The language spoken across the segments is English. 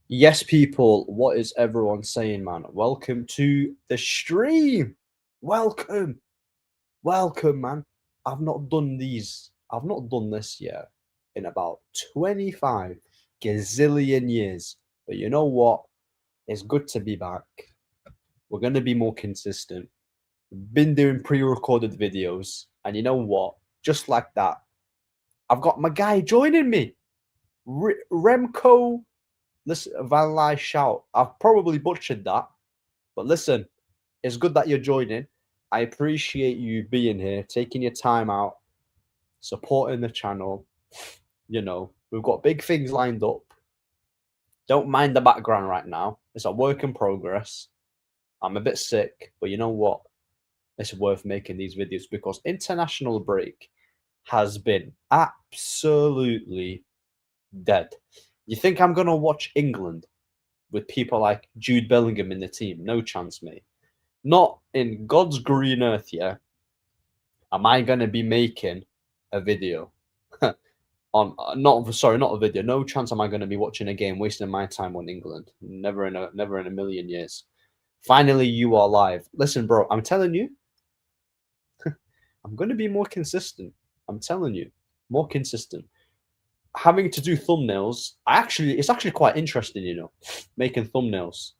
Yes, people, what is everyone saying, man? Welcome to the stream. Welcome. Welcome, man. I've not done this yet in about 25 gazillion years. But you know what? It's good to be back. We're going to be more consistent. Been doing pre recorded videos. And you know what? Just like that, I've got my guy joining me. Remco. Listen, Van Lai shout. I've probably butchered that. But listen, it's good that you're joining. I appreciate you being here, taking your time out, supporting the channel. You know, we've got big things lined up. Don't mind the background right now. It's a work in progress. I'm a bit sick, but you know what? It's worth making these videos because international break has been absolutely dead. You think I'm going to watch England with people like Jude Bellingham in the team? No chance, mate. Not in God's green earth, yeah, am I going to be making a video on not a video. No chance am I going to be watching a game, wasting my time on England. Never in a million years. Finally, you are live. Listen, bro, I'm telling you, I'm going to be more consistent. I'm telling you, more consistent. Having to do thumbnails, it's actually quite interesting, you know, making thumbnails.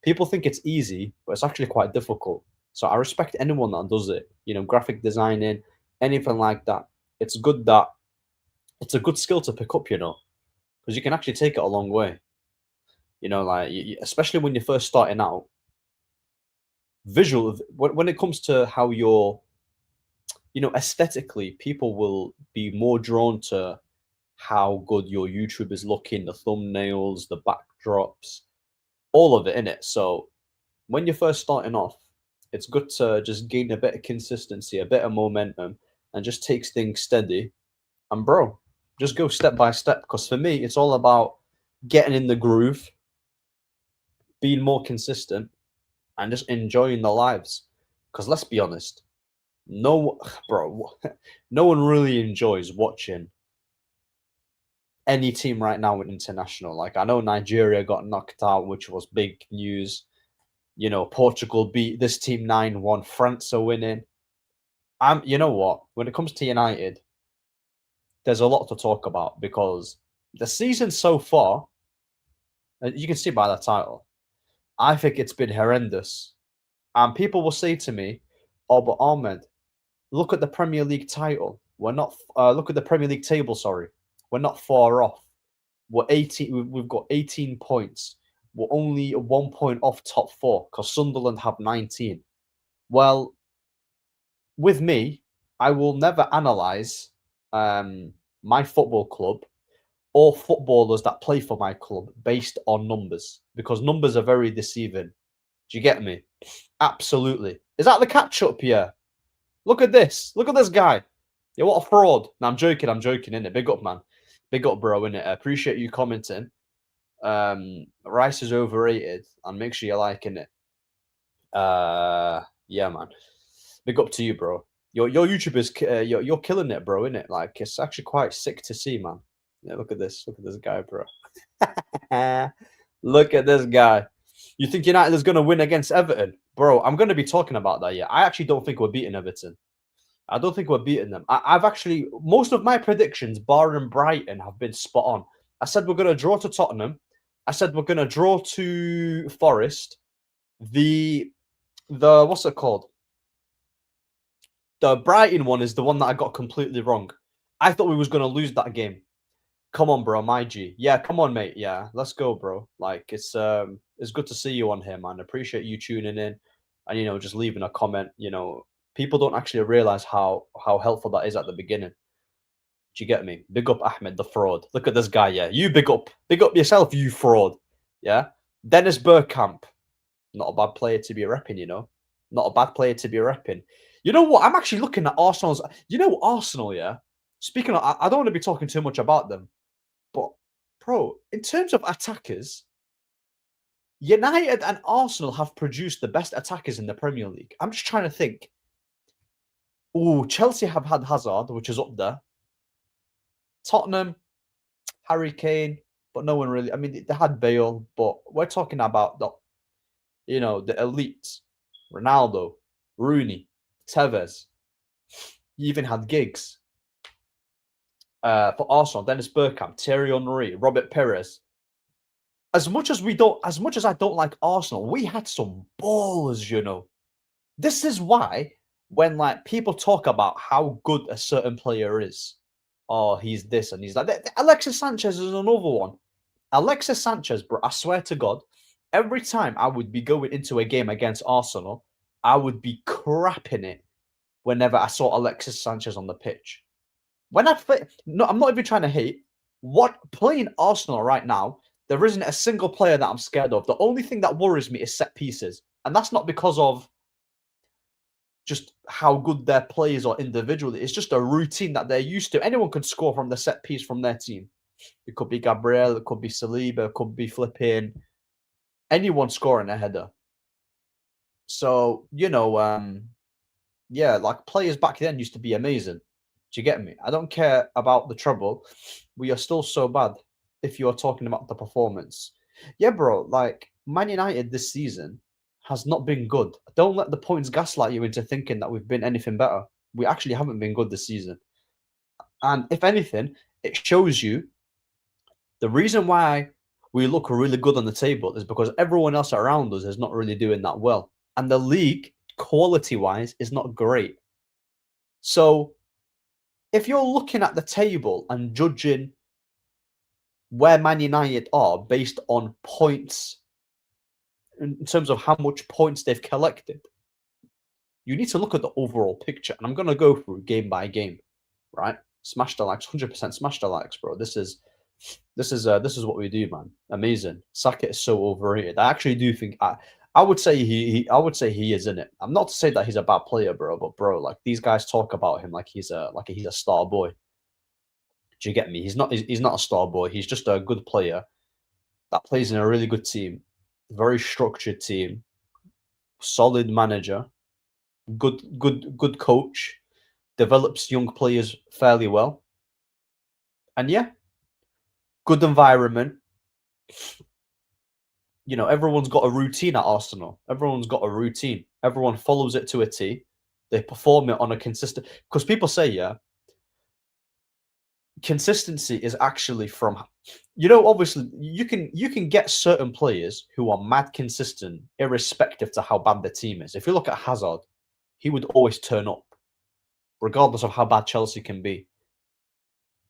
People think it's easy, but it's actually quite difficult. So I respect anyone that does it. You know, graphic designing, anything like that. It's good that it's a good skill to pick up, you know, because you can actually take it a long way. You know, like especially when you're first starting out. Visual when it comes to how you're, you know, aesthetically, people will be more drawn to how good your YouTube is looking, the thumbnails, the backdrops, all of it in it. So when you're first starting off, it's good to just gain a bit of consistency, a bit of momentum, and just takes things steady. And bro, just go step by step. Because for me, it's all about getting in the groove, being more consistent, and just enjoying the lives. Because let's be honest, no, bro, no one really enjoys watching any team right now in international. Like I know Nigeria got knocked out, which was big news. You know, Portugal beat this team 9-1. France are winning. You know what? When it comes to United, there's a lot to talk about because the season so far, and you can see by the title, I think it's been horrendous. And people will say to me, "Oh, but Ahmed, look at the Premier League title. We're not. Look at the Premier League table. Sorry, we're not far off. We're 18. We've got 18 points. We're only 1 point off top four because Sunderland have 19. Well, with me, I will never analyze my football club or footballers that play for my club based on numbers because numbers are very deceiving. Do you get me? Absolutely. Is that the catch up here? Look at this. Look at this guy. Yeah, what a fraud. No, I'm joking. I'm joking, innit? Big up, man. Big up, bro, innit? I appreciate you commenting. Rice is overrated, and make sure you're liking it. Yeah, man. Big up to you, bro. Your YouTube is you're killing it, bro, innit? Like it's actually quite sick to see, man. Yeah, look at this. Look at this guy, bro. Look at this guy. You think United is going to win against Everton? Bro, I'm going to be talking about that, yeah. I actually don't think we're beating Everton. I don't think we're beating them. I've actually, most of my predictions, barring Brighton, have been spot on. I said we're going to draw to Tottenham. I said we're going to draw to Forest. The, what's it called? The Brighton one is the one that I got completely wrong. I thought we was going to lose that game. Come on, bro, my G. Yeah, come on, mate. Yeah, let's go, bro. Like it's good to see you on here, man. Appreciate you tuning in, and you know, just leaving a comment. You know, people don't actually realize how helpful that is at the beginning. Do you get me? Big up Ahmed, the fraud. Look at this guy. Yeah, you big up yourself, you fraud. Yeah, Dennis Bergkamp, not a bad player to be repping. You know, not a bad player to be repping. You know what? I'm actually looking at Arsenal's. You know, Arsenal. Yeah. Speaking of, I don't want to be talking too much about them. But, bro, in terms of attackers, United and Arsenal have produced the best attackers in the Premier League. I'm just trying to think. Oh, Chelsea have had Hazard, which is up there. Tottenham, Harry Kane. but no one really. I mean, they had Bale, but we're talking about the elites: Ronaldo, Rooney, Tevez. You even had Giggs for Arsenal, Dennis Bergkamp, Thierry Henry, Robert Perez. As much as I don't like Arsenal, we had some balls, you know. This is why when like people talk about how good a certain player is, oh, he's this and he's like Alexis Sanchez is another one. Alexis Sanchez, bro, I swear to God, every time I would be going into a game against Arsenal, I would be crapping it whenever I saw Alexis Sanchez on the pitch. When I play, no, I'm not even trying to hate. What playing Arsenal right now, there isn't a single player that I'm scared of. The only thing that worries me is set pieces, and that's not because of just how good their players are individually. It's just a routine that they're used to. Anyone can score from the set piece from their team. It could be Gabriel, it could be Saliba, it could be flipping anyone scoring a header. So, yeah, like players back then used to be amazing. Do you get me? I don't care about the treble. We are still so bad if you're talking about the performance. Yeah, bro, like Man United this season has not been good. Don't let the points gaslight you into thinking that we've been anything better. We actually haven't been good this season. And if anything, it shows you the reason why we look really good on the table is because everyone else around us is not really doing that well. And the league, quality-wise, is not great. So if you're looking at the table and judging where Man United are based on points, in terms of how much points they've collected, you need to look at the overall picture. And I'm going to go through game by game, right? Smash the likes, 100% smash the likes, bro. This is what we do, man. Amazing. Saka is so overrated. I actually do think I would say he is in it. I'm not to say that he's a bad player, bro, but bro, like these guys talk about him like he's a star boy. Do you get me? He's not a star boy. He's just a good player that plays in a really good team, very structured team, solid manager, good coach, develops young players fairly well. And yeah, good environment. You know, everyone's got a routine at Arsenal. Everyone's got a routine. Everyone follows it to a T. They perform it on a consistent. Because people say, yeah, consistency is actually from. Obviously, you can get certain players who are mad consistent, irrespective to how bad the team is. If you look at Hazard, he would always turn up, regardless of how bad Chelsea can be.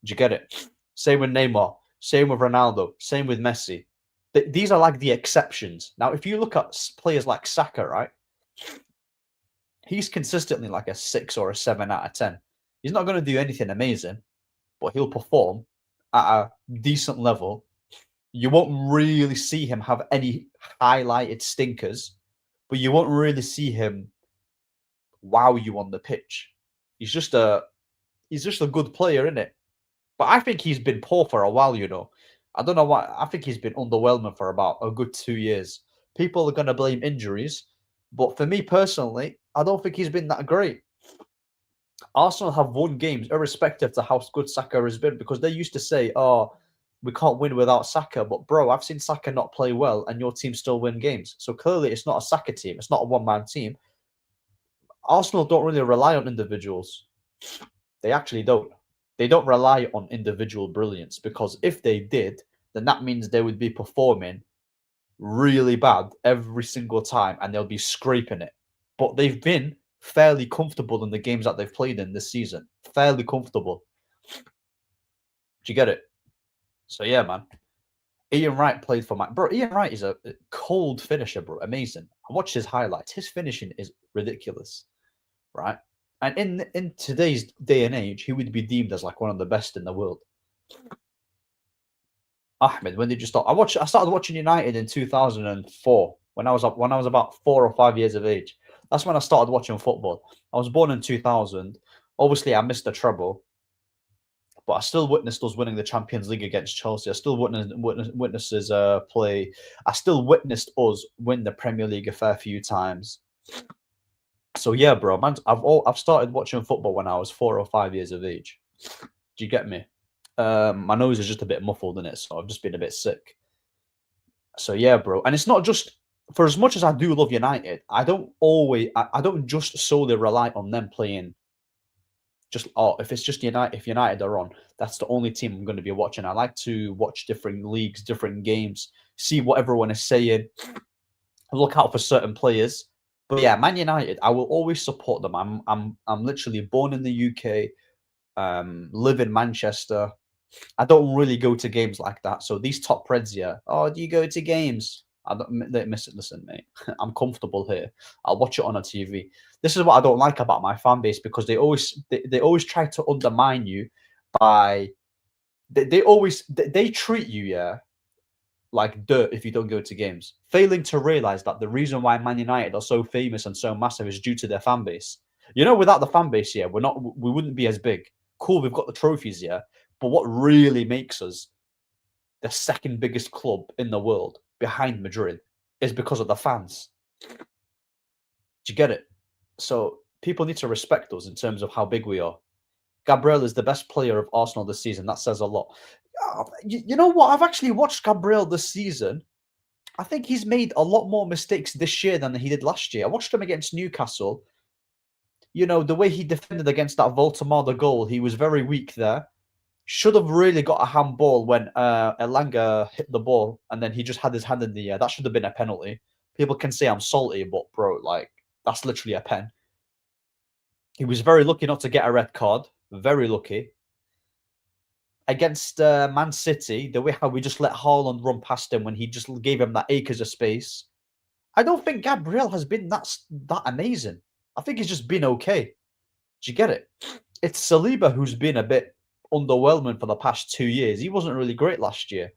Do you get it? Same with Neymar. Same with Ronaldo. Same with Messi. These are like the exceptions. Now, if you look at players like Saka, right? He's consistently like a 6 or a 7 out of 10. He's not going to do anything amazing, but he'll perform at a decent level. You won't really see him have any highlighted stinkers, but you won't really see him wow you on the pitch. He's just a good player, isn't it? But I think he's been poor for a while, you know. I don't know why. I think he's been underwhelming for about a good 2 years. People are going to blame injuries, but for me personally, I don't think he's been that great. Arsenal have won games irrespective to how good Saka has been because they used to say, "Oh, we can't win without Saka." But bro, I've seen Saka not play well, and your team still win games. So clearly, it's not a Saka team. It's not a one-man team. Arsenal don't really rely on individuals. They actually don't. They don't rely on individual brilliance because if they did, then that means they would be performing really bad every single time and they'll be scraping it. But they've been fairly comfortable in the games that they've played in this season. Fairly comfortable. Do you get it? So yeah, man. Ian Wright played for Bro, Ian Wright is a cold finisher, bro. Amazing. I watched his highlights. His finishing is ridiculous, right? And in today's day and age, he would be deemed as like one of the best in the world. Ahmed, when did you start? I started watching United in 2004 when I was about 4 or 5 years of age. That's when I started watching football. I was born in 2000. Obviously, I missed the treble, but I still witnessed us winning the Champions League against Chelsea. I still witnesses play. I still witnessed us win the Premier League a fair few times. So yeah, bro, man, I've started watching football when I was 4 or 5 years of age. Do you get me? My nose is just a bit muffled in it, so I've just been a bit sick. So yeah, bro. And it's not just for as much as I do love United, I don't just solely rely on them playing just if it's just United, if United are on, that's the only team I'm going to be watching. I like to watch different leagues, different games, see what everyone is saying, look out for certain players. But yeah, Man United, I will always support them. I'm literally born in the UK, live in Manchester. I don't really go to games like that. So these top Preds here, oh, do you go to games? I don't miss it. Listen, mate, I'm comfortable here. I'll watch it on a TV. This is what I don't like about my fan base because they always try to undermine you by they treat you like dirt if you don't go to games, failing to realize that the reason why Man United are so famous and so massive is due to their fan base. You know, without the fan base here, we wouldn't be as big. Cool, we've got the trophies here, but what really makes us the second biggest club in the world behind Madrid is because of the fans. Do you get it? So people need to respect us in terms of how big we are. Gabriel is the best player of Arsenal this season. That says a lot. You know what? I've actually watched Gabriel this season. I think he's made a lot more mistakes this year than he did last year. I watched him against Newcastle. You know, the way he defended against that Voltemada goal, he was very weak there. Should have really got a handball when Elanga hit the ball and then he just had his hand in the air. That should have been a penalty. People can say I'm salty, but bro, like, that's literally a pen. He was very lucky not to get a red card. Very lucky. Against Man City, the way how we just let Haaland run past him when he just gave him that acres of space. I don't think Gabriel has been that amazing. I think he's just been okay. Do you get it? It's Saliba who's been a bit underwhelming for the past 2 years. He wasn't really great last year.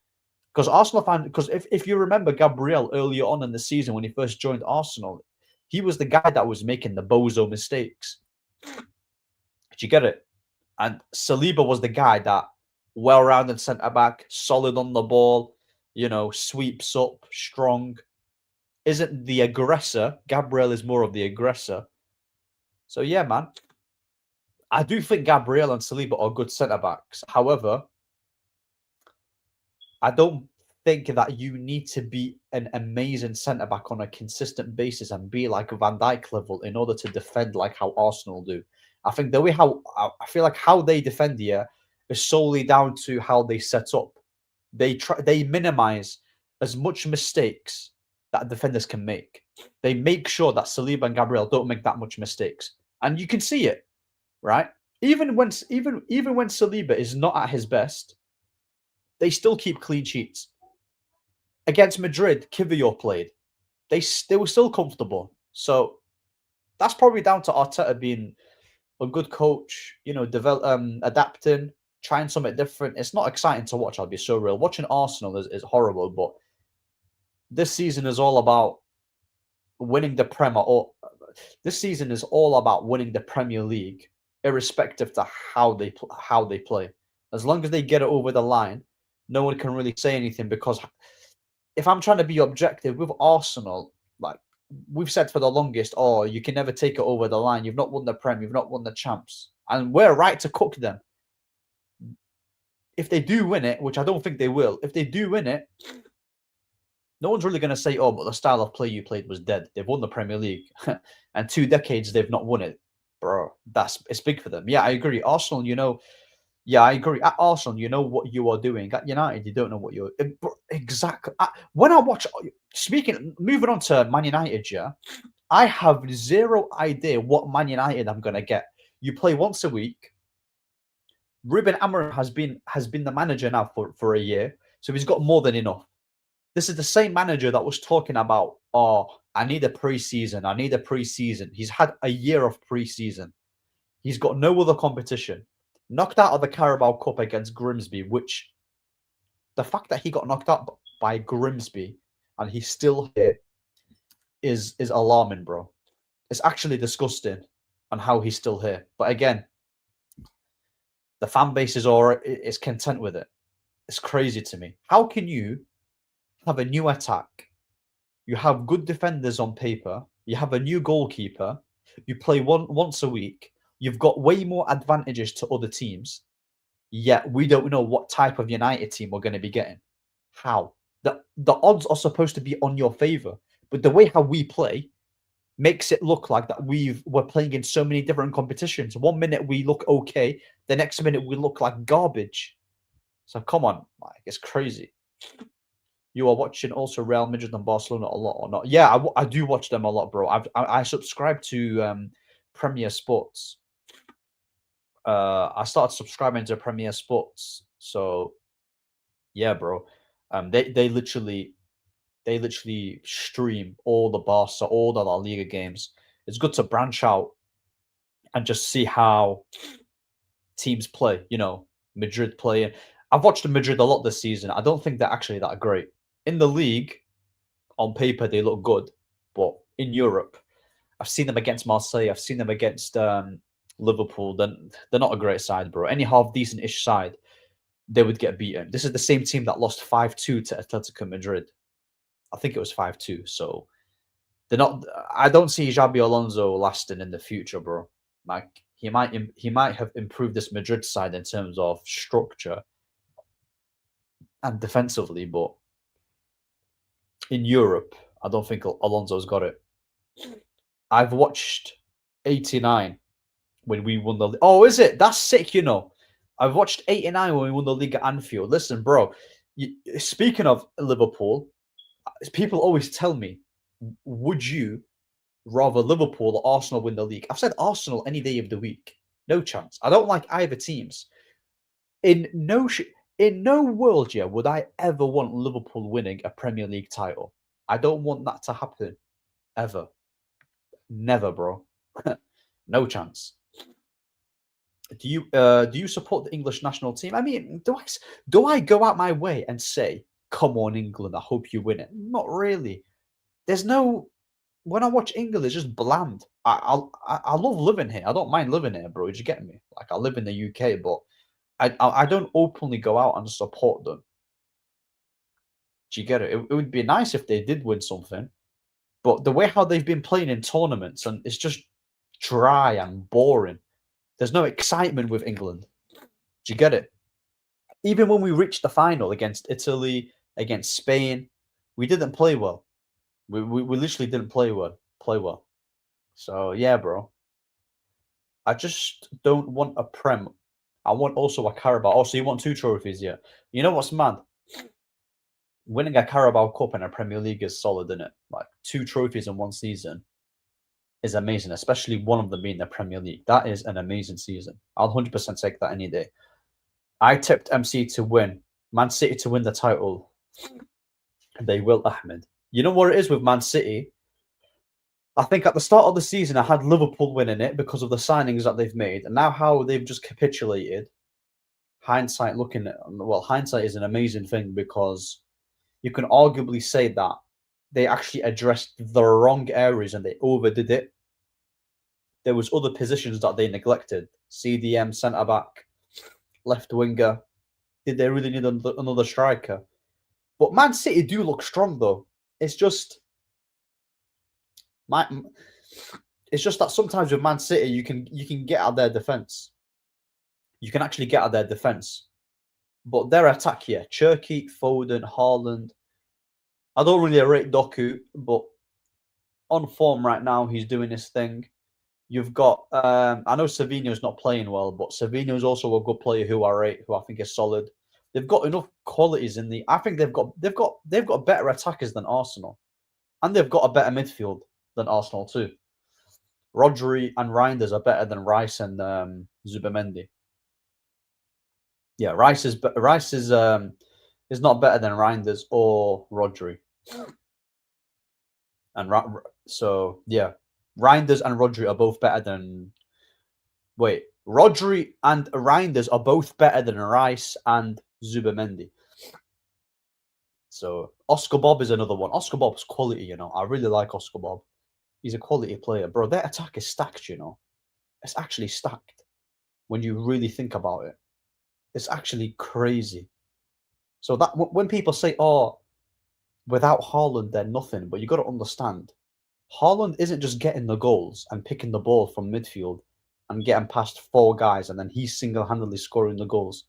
Because if you remember Gabriel earlier on in the season when he first joined Arsenal, he was the guy that was making the bozo mistakes. Did you get it? And Saliba was the guy that well-rounded centre-back, solid on the ball, you know, sweeps up, strong. Isn't the aggressor. Gabriel is more of the aggressor. So, yeah, man. I do think Gabriel and Saliba are good centre-backs. However, I don't think that you need to be an amazing centre-back on a consistent basis and be like Van Dijk level in order to defend like how Arsenal do. I think the way I feel like how they defend here is solely down to how they set up. They minimize as much mistakes that defenders can make. They make sure that Saliba and Gabriel don't make that much mistakes, and you can see it, right? Even when Saliba is not at his best, they still keep clean sheets. Against Madrid, Kivior played. They were still comfortable. So that's probably down to Arteta being a good coach, you know, adapting, trying something different. It's not exciting to watch, I'll be so real. Watching Arsenal is horrible, but this season is all about winning the Premier. This season is all about winning the Premier League, irrespective to how they play. As long as they get it over the line, no one can really say anything. Because if I'm trying to be objective with Arsenal, like we've said for the longest, oh, you can never take it over the line. You've not won the Prem, you've not won the champs, and we're right to cook them. If they do win it, which I don't think they will, if they do win it, no one's really going to say, oh, but the style of play you played was dead. They've won the Premier League. And 2 decades they've not won it. Bro, it's big for them. Yeah, I agree. Arsenal, you know, yeah, I agree. At Arsenal, you know what you are doing. At United, you don't know what you're... Exactly. When I watch... Moving on to Man United, yeah, I have zero idea what Man United I'm going to get. You play once a week. Ruben Amorim has been the manager now for a year. So he's got more than enough. This is the same manager that was talking about, oh, I need a preseason. I need a preseason. He's had a year of preseason. He's got no other competition. Knocked out of the Carabao Cup against Grimsby, which the fact that he got knocked out by Grimsby and he's still here is alarming, bro. It's actually disgusting on how he's still here. But again, the fan base is content with it. It's crazy to me. How can you have a new attack? You have good defenders on paper. You have a new goalkeeper. You play once a week. You've got way more advantages to other teams. yet we don't know what type of United team we're going to be getting. How? The odds are supposed to be on your favor, but the way how we play makes it look like that we're playing in so many different competitions. 1 minute we look okay, the next minute we look like garbage. So come on, like it's crazy. You are watching also Real Madrid and Barcelona a lot or not? Yeah, I do watch them a lot, bro. I subscribe to Premier Sports. I started subscribing to Premier Sports, so yeah, bro. They literally stream all the Barca, all the La Liga games. It's good to branch out and just see how teams play. You know, Madrid playing. I've watched Madrid a lot this season. I don't think they're actually that great in the league. On paper, they look good, but in Europe, I've seen them against Marseille. I've seen them against Liverpool. They're not a great side, bro. Any half decent-ish side, they would get beaten. This is the same team that lost 5-2 to Atletico Madrid. I think it was 5-2. So they're not. I don't see Xabi Alonso lasting in the future, bro. Like he might have improved this Madrid side in terms of structure and defensively, but in Europe, I don't think Alonso's got it. I've watched 89 when we won the. Oh, is it? That's sick, you know. I've watched 89 when we won the league at Anfield. Listen, bro. Speaking of Liverpool, people always tell me, would you rather Liverpool or Arsenal win the league? I've said Arsenal any day of the week. No chance. I don't like either teams. In no in no world, yeah, would I ever want Liverpool winning a Premier League title. I don't want that to happen ever. Never, bro. No chance. Do you support the English national team? I mean, do I go out my way and say, "Come on, England, I hope you win it"? Not really. There's no. When I watch England, it's just bland. I love living here. I don't mind living here, bro. Do you get me? Like I live in the UK, but I don't openly go out and support them. Do you get it? It would be nice if they did win something, but the way how they've been playing in tournaments and it's just dry and boring. There's no excitement with England. Do you get it? Even when we reached the final against Italy, against Spain, we didn't play well. We literally didn't play well. Play well. So yeah, bro. I just don't want a Prem. I want also a Carabao. Oh, so you want two trophies, yeah? You know what's mad? Winning a Carabao Cup in a Premier League is solid, isn't it? Like two trophies in one season is amazing, especially one of them being the Premier League. That is an amazing season. I'll 100% take that any day. I tipped MC to win, Man City to win the title. They will, Ahmed. You know what it is with Man City? I think at the start of the season, I had Liverpool winning it because of the signings that they've made, and now how they've just capitulated. Hindsight hindsight is an amazing thing because you can arguably say that they actually addressed the wrong areas and they overdid it. There was other positions that they neglected. CDM, centre back, left winger. Did they really need another striker? But Man City do look strong though. It's just my. It's just that sometimes with Man City you can get out their defense. You can actually get out their defense, but their attack here: Cherky, Foden, Haaland. I don't really rate Doku, but on form right now, he's doing his thing. You've got I know Savinho's not playing well, but Savinho's also a good player who I rate, who I think is solid. They've got enough qualities in the. I think they've got better attackers than Arsenal, and they've got a better midfield than Arsenal too. Rodri and Reinders are better than Rice and Zubamendi. Yeah, Rice is not better than Reinders or Rodri. And so yeah, Reinders and Rodri are both better than. Wait, Rodri and Reinders are both better than Rice and Zubamendi. So Oscar Bob is another one. Oscar Bob's quality, you know. I really like Oscar Bob. He's a quality player, bro. Their attack is stacked, you know. It's actually stacked when you really think about it. It's actually crazy. So that when people say, "Oh, without Haaland, they're nothing," but you got to understand, Haaland isn't just getting the goals and picking the ball from midfield and getting past four guys and then he's single-handedly scoring the goals.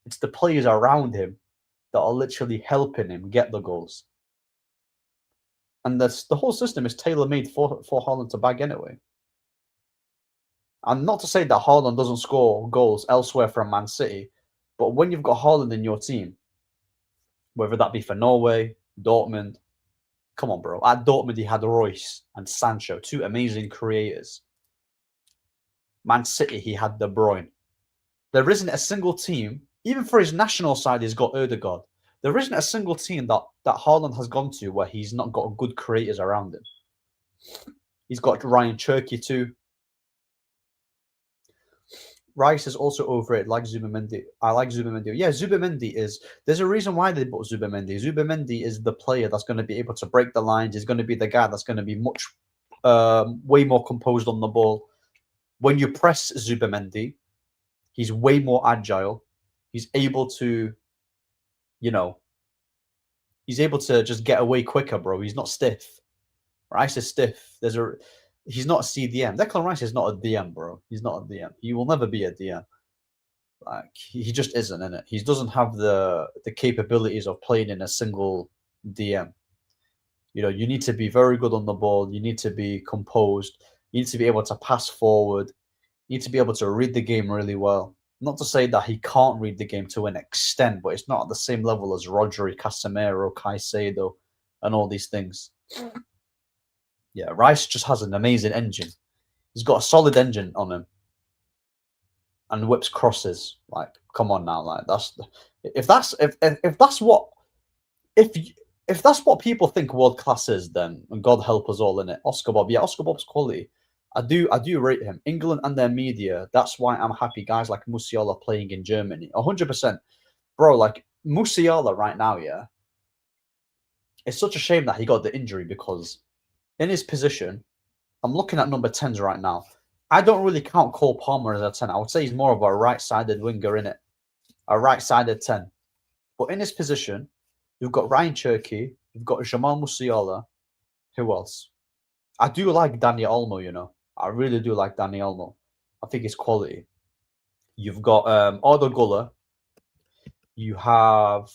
It's the players around him that are literally helping him get the goals. And the whole system is tailor-made for Haaland to bag anyway. And not to say that Haaland doesn't score goals elsewhere from Man City, but when you've got Haaland in your team, whether that be for Norway, Dortmund, come on, bro. At Dortmund, he had Royce and Sancho, two amazing creators. Man City, he had De Bruyne. There isn't a single team, even for his national side, he's got Ødegaard. There isn't a single team that Haaland has gone to where he's not got good creators around him. He's got Ryan Cherki too. Rice is also overrated, like Zubimendi. I like Zubimendi. Yeah, Zubimendi is... There's a reason why they bought Zubimendi. Zubimendi is the player that's going to be able to break the lines. He's going to be the guy that's going to be much, way more composed on the ball. When you press Zubimendi, he's way more agile. He's able to, you know, he's able to just get away quicker, bro. He's not stiff. Rice is stiff. He's not a CDM. Declan Rice is not a DM, bro. He's not a DM. He will never be a DM. Like he just isn't in it. He doesn't have the capabilities of playing in a single DM. You know, you need to be very good on the ball. You need to be composed. You need to be able to pass forward. You need to be able to read the game really well. Not to say that he can't read the game to an extent, but it's not at the same level as Rodri, Casemiro, Caicedo, and all these things. Yeah, Rice just has an amazing engine. He's got a solid engine on him, and whips crosses. Like, come on now, like if that's what people think world class is, then God help us all in it. Oscar Bob, yeah, Oscar Bob's quality. I do rate him. England and their media. That's why I'm happy. Guys like Musiala playing in Germany, 100%, bro. Like Musiala right now, yeah. It's such a shame that he got the injury because in his position, I'm looking at number 10s right now. I don't really count Cole Palmer as a 10. I would say he's more of a right-sided winger, in it, a right-sided 10. But in his position, you've got Ryan Cherki, you've got Jamal Musiala. Who else? I do like Dani Olmo, you know. I really do like Dani Olmo. I think it's quality. You've got Arda Güler. You have...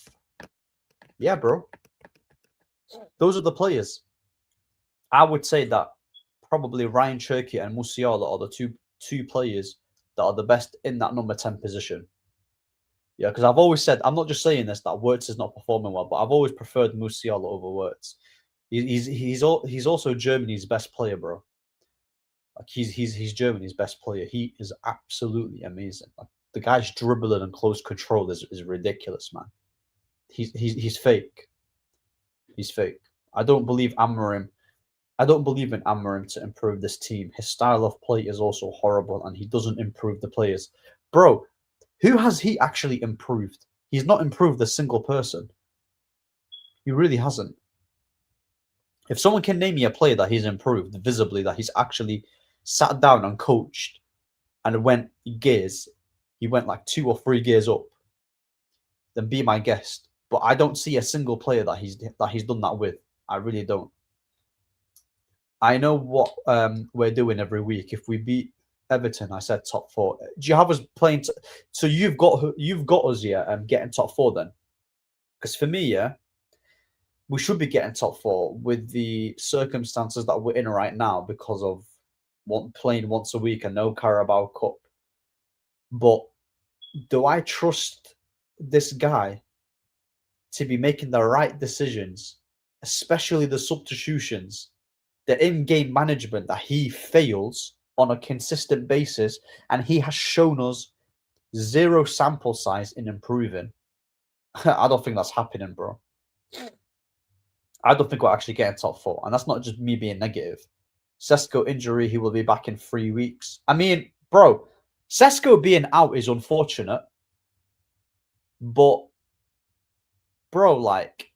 Yeah, bro. Those are the players. I would say that probably Ryan Cherki and Musiala are the two players that are the best in that number 10 position. Yeah, because I've always said, I'm not just saying this, that Wirtz is not performing well, but I've always preferred Musiala over Wirtz. He's also Germany's best player, bro. Like he's Germany's best player. He is absolutely amazing. Like, the guy's dribbling and close control is ridiculous, man. He's fake. He's fake. I don't believe Amorim. I don't believe in Amorim to improve this team. His style of play is also horrible, and he doesn't improve the players. Bro, who has he actually improved? He's not improved a single person. He really hasn't. If someone can name me a player that he's improved visibly, that he's actually sat down and coached and went gears, he went like 2 or 3 gears up, then be my guest. But I don't see a single player that he's done that with. I really don't. I know what we're doing every week. If we beat Everton, I said top 4. Do you have us playing? So you've got us, yeah, getting top 4 then? Because for me, yeah, we should be getting top 4 with the circumstances that we're in right now because of playing once a week and no Carabao Cup. But do I trust this guy to be making the right decisions, especially the substitutions, the in-game management that he fails on a consistent basis, and he has shown us 0 sample size in improving? I don't think that's happening, bro. I don't think we're actually getting top 4, and that's not just me being negative. Sesko injury, he will be back in 3 weeks. I mean, bro, Sesko being out is unfortunate, but bro, like,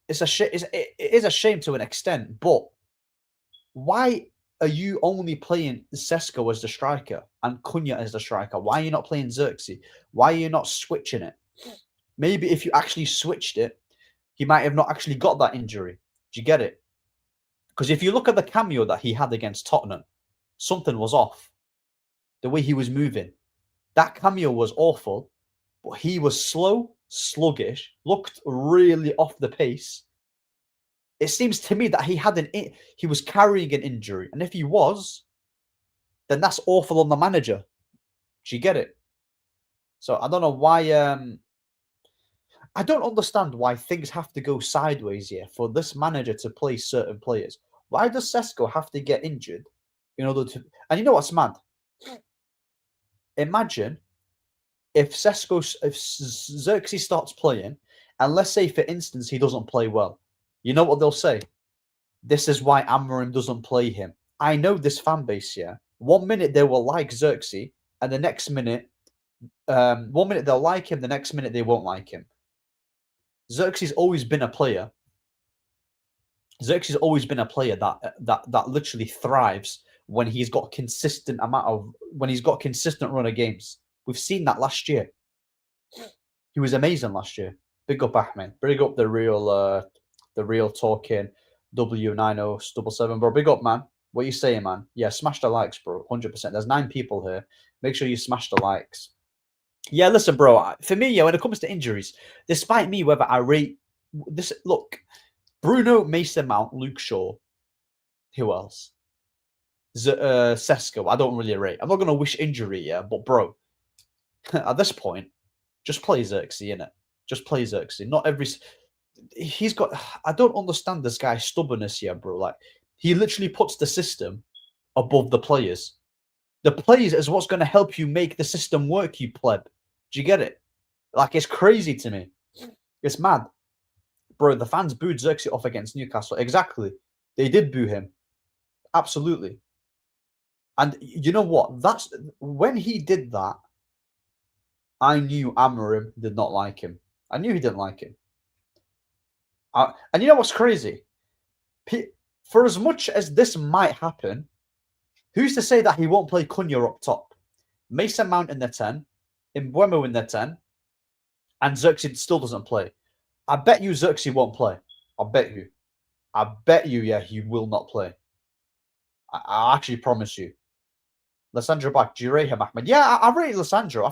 it is a shame to an extent, but why are you only playing Sesko as the striker and Cunha as the striker? Why are you not playing Xerxes? Why are you not switching it? Maybe if you actually switched it, he might have not actually got that injury. Do you get it? Because if you look at the cameo that he had against Tottenham, something was off. The way he was moving. That cameo was awful, but he was slow, sluggish, looked really off the pace. It seems to me that he was carrying an injury, and if he was, then that's awful on the manager. Do you get it? So I don't know why. I don't understand why things have to go sideways here for this manager to play certain players. Why does Sesko have to get injured in order to? And you know what's mad? Imagine if Xerxes starts playing, and let's say, for instance, he doesn't play well. You know what they'll say? This is why Amorim doesn't play him. I know this fan base, yeah. 1 minute they will like Xerxes, and the next minute, 1 minute they'll like him, the next minute they won't like him. Xerxes always been a player. Xerxes always been a player that literally thrives when he's got consistent run of games. We've seen that last year. He was amazing last year. Big up Ahmed. Big up the real talking W9077, bro. Big up, man. What you saying, man? Yeah, smash the likes, bro. 100%. There's 9 people here. Make sure you smash the likes. Yeah, listen, bro. For me, yeah, when it comes to injuries, despite me, whether I rate this, look, Bruno, Mason Mount, Luke Shaw, who else? Sesko. I don't really rate. I'm not gonna wish injury, yeah, but bro, at this point, just play Xerxes, innit? Just play Xerxes. Not every. He's got. I don't understand this guy's stubbornness here, bro. Like, he literally puts the system above the players. The players is what's going to help you make the system work, you pleb. Do you get it? Like, it's crazy to me. It's mad. Bro, the fans booed Xerxes off against Newcastle. Exactly. They did boo him. Absolutely. And you know what? That's when he did that, I knew Amorim did not like him. I knew he didn't like him. And you know what's crazy? For as much as this might happen, who's to say that he won't play Cunha up top? Mason Mount in the 10, Mbeumo in the 10, and Xerxes still doesn't play. I bet you Xerxes won't play. I bet you, yeah, he will not play. I actually promise you. Lissandro back. Do you rate him, Ahmed? Yeah, I rate Lissandro.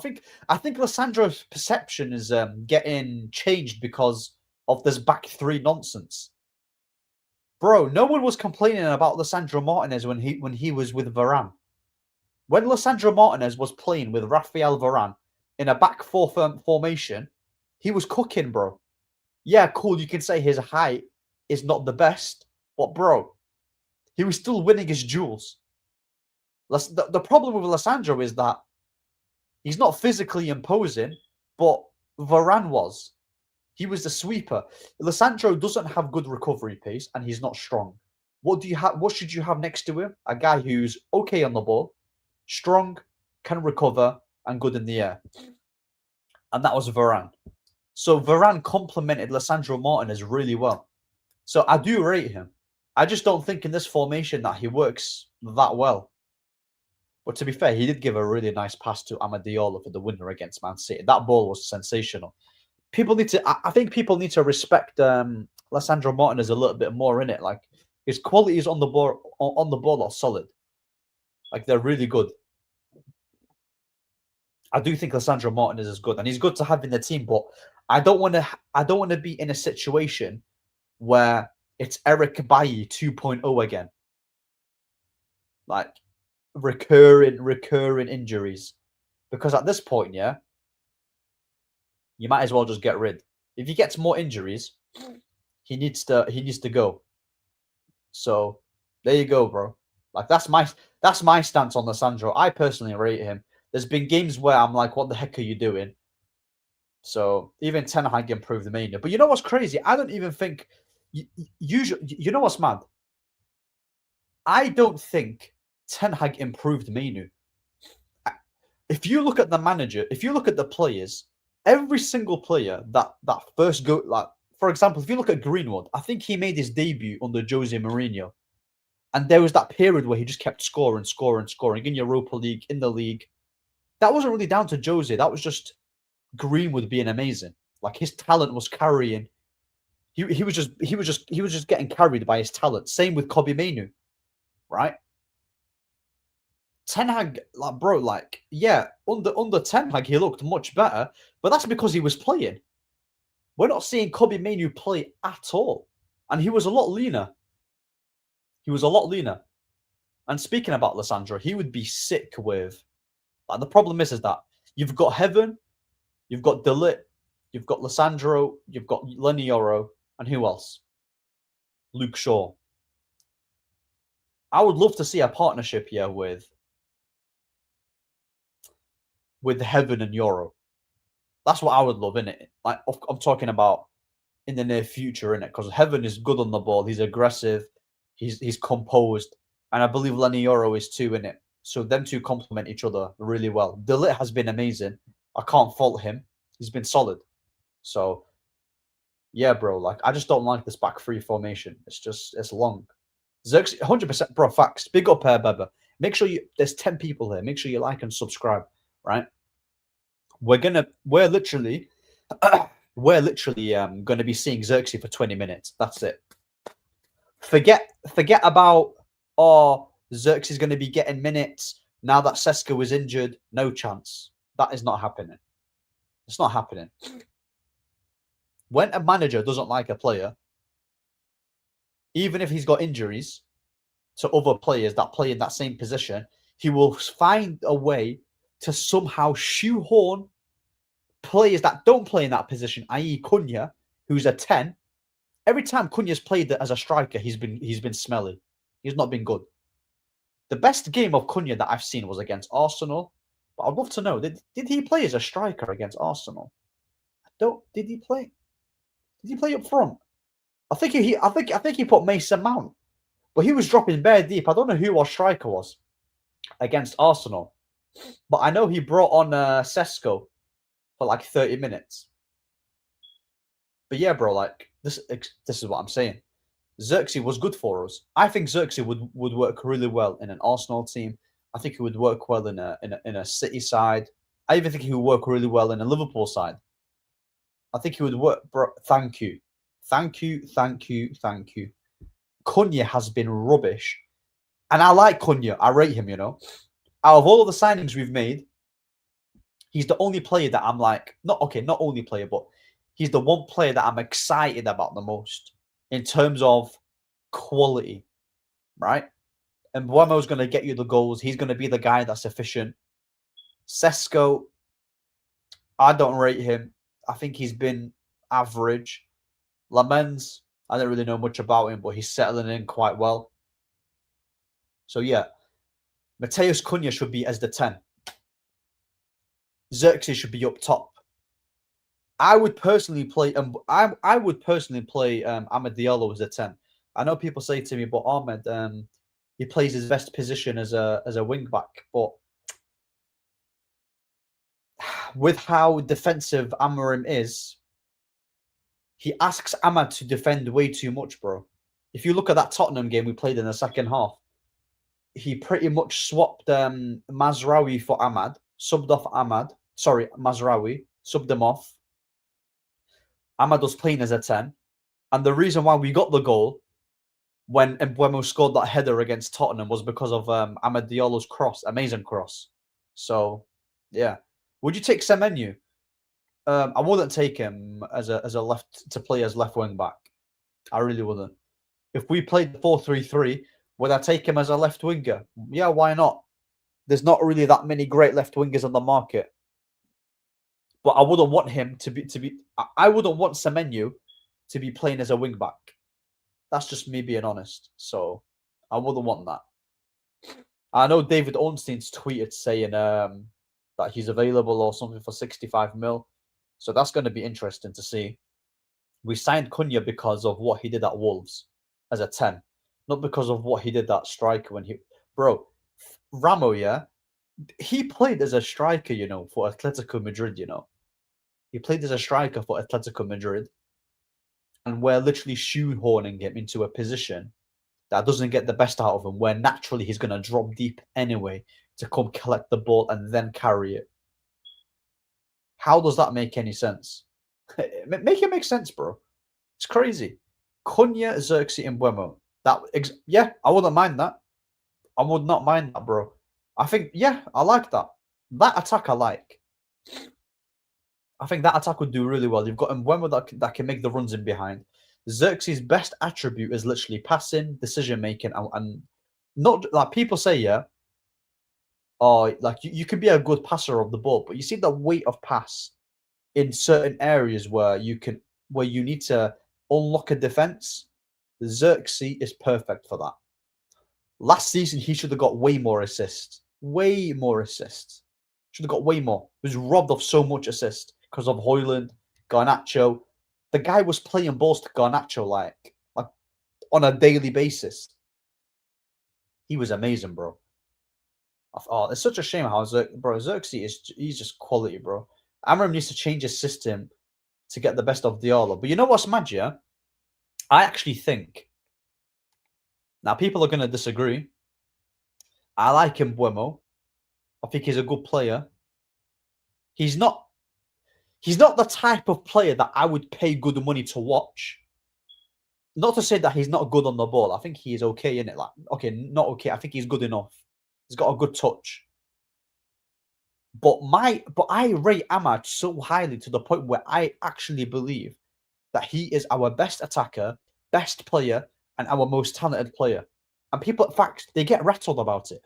I think Lissandro's perception is getting changed because of this back 3 nonsense. Bro, no one was complaining about Lisandro Martinez when he was with Varane. When Lisandro Martinez was playing with Rafael Varane in a back 4 formation, he was cooking, bro. Yeah, cool, you can say his height is not the best, but bro, he was still winning his duels. The problem with Lisandro is that he's not physically imposing, but Varane was. He was the sweeper. Lisandro doesn't have good recovery pace, and he's not strong. What do you have? What should you have next to him? A guy who's okay on the ball, strong, can recover, and good in the air. And that was Varane. So Varane complemented Lisandro Martinez really well. So I do rate him. I just don't think in this formation that he works that well. But to be fair, he did give a really nice pass to Amad Diallo for the winner against Man City. That ball was sensational. I think people need to respect Lisandro Martinez a little bit more in it. Like, his qualities on the ball are solid. Like, they're really good. I do think Lisandro Martinez is good, and he's good to have in the team. But I don't want to be in a situation where it's Eric Bailly 2.0 again. Like, recurring injuries. Because at this point, yeah, you might as well just get rid. If he gets more injuries, he needs to go. So there you go, bro. Like, that's my stance on Lisandro. I personally rate him. There's been games where I'm like, what the heck are you doing? So even Ten Hag improved the mania. But you know what's crazy? I don't even think usually. You know what's mad? I don't think Ten Hag improved Menu. If you look at the manager, if you look at the players, every single player that first go, like, for example, if you look at Greenwood, I think he made his debut under Jose Mourinho. And there was that period where he just kept scoring in Europa League, in the league. That wasn't really down to Jose. That was just Greenwood being amazing. Like, his talent was carrying. He was just getting carried by his talent. Same with Kobbie Mainoo, right? Ten Hag, like bro, like yeah, under Ten Hag he looked much better, but that's because he was playing. We're not seeing Kobbie Mainoo play at all, and he was a lot leaner. He was a lot leaner. And speaking about Lissandro, he would be sick with. Like the problem is that you've got Heaven, you've got De Ligt, you've got Lissandro, you've got Lenny Yoro, and who else? Luke Shaw. I would love to see a partnership here with Heaven and Yoro. That's what I would love, innit? Like I'm talking about in the near future, innit? Because Heaven is good on the ball. He's aggressive. He's composed. And I believe Lenny Yoro is too, innit? So them two complement each other really well. De Ligt has been amazing. I can't fault him. He's been solid. So, yeah, bro. Like, I just don't like this back three formation. It's long. Xerxes, 100%, bro, facts. Big up, Beba. Make sure there's 10 people here. Make sure you like and subscribe, right? We're literally gonna be seeing Xerxes for 20 minutes. That's it. Forget about Xerxes is going to be getting minutes now that Sesko is injured. No chance. That is not happening. It's not happening. When a manager doesn't like a player, even if he's got injuries to other players that play in that same position, he will find a way to somehow shoehorn players that don't play in that position, i.e. Cunha, who's a 10. Every time Cunha's played as a striker, he's been smelly. He's not been good. The best game of Cunha that I've seen was against Arsenal. But I'd love to know, did he play as a striker against Arsenal? Did he play up front? I think he put Mason Mount. But he was dropping bare deep. I don't know who our striker was against Arsenal. But I know he brought on Sesko for like 30 minutes. But yeah, bro, like this is what I'm saying. Xerxes was good for us. I think Xerxes would work really well in an Arsenal team. I think he would work well in a City side. I even think he would work really well in a Liverpool side. I think he would work. Bro, thank you. Cunha has been rubbish, and I like Cunha. I rate him. You know, out of all of the signings we've made, he's the only player that I'm like, not only player, but he's the one player that I'm excited about the most in terms of quality, right? And Mbeumo's going to get you the goals. He's going to be the guy that's efficient. Sesko, I don't rate him. I think he's been average. Lamens, I don't really know much about him, but he's settling in quite well. So, yeah. Matheus Cunha should be as the 10. Xerxes should be up top. I would personally play Amad Diallo as a 10. I know people say to me, but Ahmed, he plays his best position as a wing back. But with how defensive Amorim is, he asks Ahmad to defend way too much, bro. If you look at that Tottenham game we played in the second half, he pretty much swapped Mazraoui for Ahmad, subbed off Mazraoui, subbed him off. Ahmad was playing as a 10. And the reason why we got the goal when Mbeumo scored that header against Tottenham was because of Amad Diallo's cross, amazing cross. So, yeah. Would you take Semenyo? I wouldn't take him as a left to play as left wing back. I really wouldn't. If we played 4-3-3, would I take him as a left winger? Yeah, why not? There's not really that many great left wingers on the market. But I wouldn't want him to be. I wouldn't want Semenyo to be playing as a wing back. That's just me being honest. So I wouldn't want that. I know David Ornstein's tweeted saying that he's available or something for 65 mil. So that's going to be interesting to see. We signed Cunha because of what he did at Wolves as a 10, not because of what he did at striker when he. Bro, Ramo, yeah, he played as a striker, you know, for Atletico Madrid, you know. He played as a striker for Atletico Madrid. And we're literally shoehorning him into a position that doesn't get the best out of him, where naturally he's going to drop deep anyway to come collect the ball and then carry it. How does that make any sense? Make it make sense, bro. It's crazy. Cunha, Xerxes, and Mbeumo. Yeah, I wouldn't mind that. I would not mind that, bro. I think, yeah, I like that. That attack I like. I think that attack would do really well. You've got Mbeumo that can make the runs in behind. Xerxes' best attribute is literally passing, decision making, and not like people say, yeah, or like you can be a good passer of the ball, but you see the weight of pass in certain areas where you need to unlock a defense. Xerxes is perfect for that. Last season, he should have got way more assists. Way more assists. Should have got way more. He was robbed of so much assist because of Højlund, Garnacho. The guy was playing balls to Garnacho like on a daily basis. He was amazing, bro. Oh, it's such a shame how Xerxes he's just quality, bro. Amorim needs to change his system to get the best of Diallo. But you know what's mad, yeah? I actually think, now people are going to disagree. I like Mbeumo. I think he's a good player. He's not the type of player that I would pay good money to watch. Not to say that he's not good on the ball. I think he is okay in it. Like, okay, not okay. I think he's good enough. He's got a good touch. But I rate Amad so highly to the point where I actually believe that he is our best attacker, best player, and our most talented player. And people, in fact, they get rattled about it.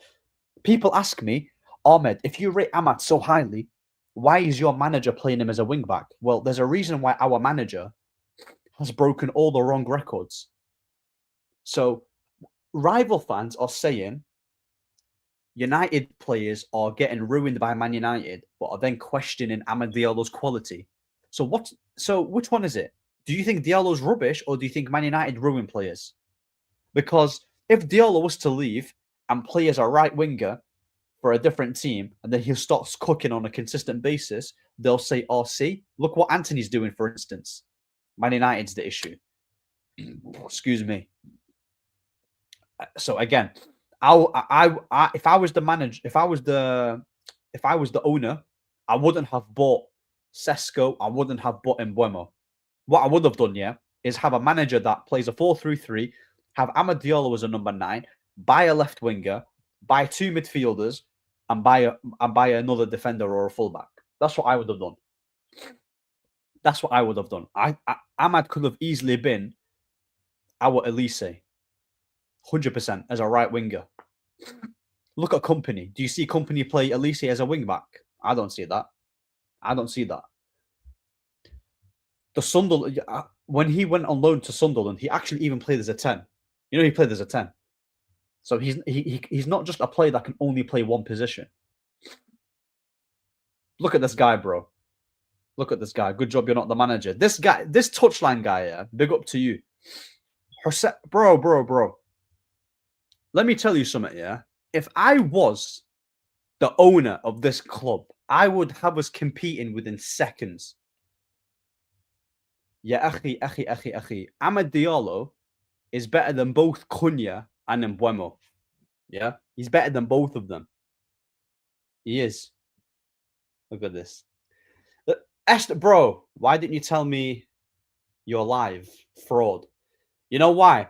People ask me, Ahmed, if you rate Amad so highly, why is your manager playing him as a wing back? Well, there's a reason why our manager has broken all the wrong records. So rival fans are saying United players are getting ruined by Man United, but are then questioning Amad Diallo's quality. So which one is it? Do you think Diallo's rubbish, or do you think Man United ruin players? Because if Diallo was to leave and play as a right winger for a different team, and then he starts cooking on a consistent basis, they'll say, "Oh, see, look what Anthony's doing." For instance, Man United's the issue. Excuse me. So again, if I was the manager, if I was the owner, I wouldn't have bought Sesko. I wouldn't have bought Mbeumo. What I would have done, yeah, is have a manager that plays a 4-3-3, have Amad Diallo as a number 9, buy a left winger, buy 2 midfielders, and buy another defender or a fullback. That's what I would have done. That's what I would have done. Amad could have easily been our Elise, 100% as a right winger. Look at Company. Do you see Company play Elise as a wing back? I don't see that. I don't see that. The Sunderland, when he went on loan to Sunderland, he actually even played as a 10. You know, he played as a 10. So he's not just a player that can only play one position. Look at this guy, bro. Look at this guy. Good job you're not the manager. This guy, this touchline guy, yeah, big up to you. Bro. Let me tell you something, yeah. If I was the owner of this club, I would have us competing within seconds. Yeah, akhi. Amad Diallo is better than both Cunha and Mbeumo. Yeah, he's better than both of them. He is. Look at this. Esther, bro, why didn't you tell me you're live? Fraud. You know why?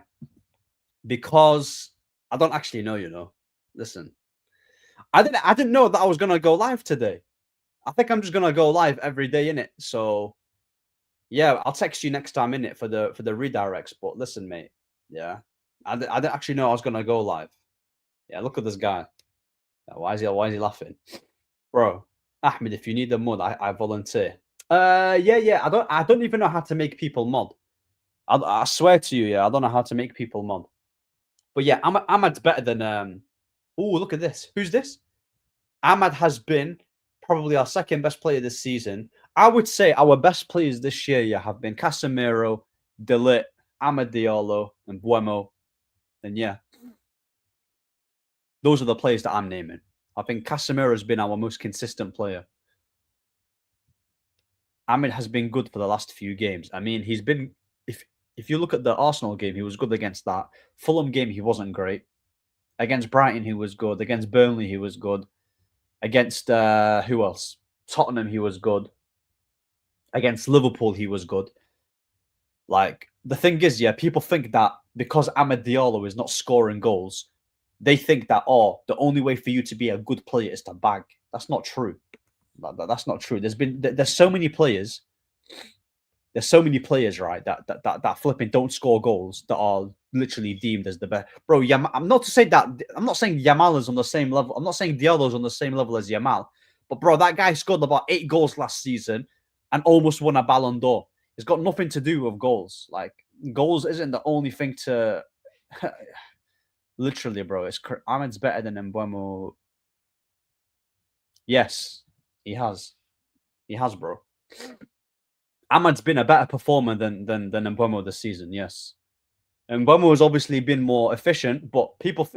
Because I don't actually know, you know. Listen. I didn't know that I was gonna go live today. I think I'm just gonna go live every day in it. So yeah, I'll text you next time in it for the redirects. But listen, mate. Yeah. I didn't actually know I was gonna go live. Yeah, look at this guy. Why is he laughing? Bro, Ahmed, if you need a mod, I volunteer. Yeah. I don't even know how to make people mod. I swear to you, yeah, I don't know how to make people mod. But yeah, Ahmad's better than oh, look at this. Who's this? Ahmad has been probably our second best player this season. I would say our best players this year have been Casemiro, De Ligt, Amad Diallo, and Mbeumo. And yeah, those are the players that I'm naming. I think Casemiro has been our most consistent player. Ahmed has been good for the last few games. I mean, he's been, if you look at the Arsenal game, he was good against that. Fulham game, he wasn't great. Against Brighton, he was good. Against Burnley, he was good. Against who else? Tottenham, he was good. Against Liverpool, he was good. Like, the thing is, yeah, people think that because Amad Diallo is not scoring goals, they think that, the only way for you to be a good player is to bag. That's not true. That's not true. There's so many players. There's so many players, right, that flipping don't score goals that are literally deemed as the best. Bro, I'm not saying Yamal is on the same level. I'm not saying Diallo's on the same level as Yamal. But bro, that guy scored about 8 goals last season and almost won a Ballon d'Or. It's got nothing to do with goals. Like, goals isn't the only thing to literally, bro. Ahmed's better than Mbeumo. Yes, he has. He has, bro. Ahmad's been a better performer than Mbeumo this season, yes. Mbeumo has obviously been more efficient, but people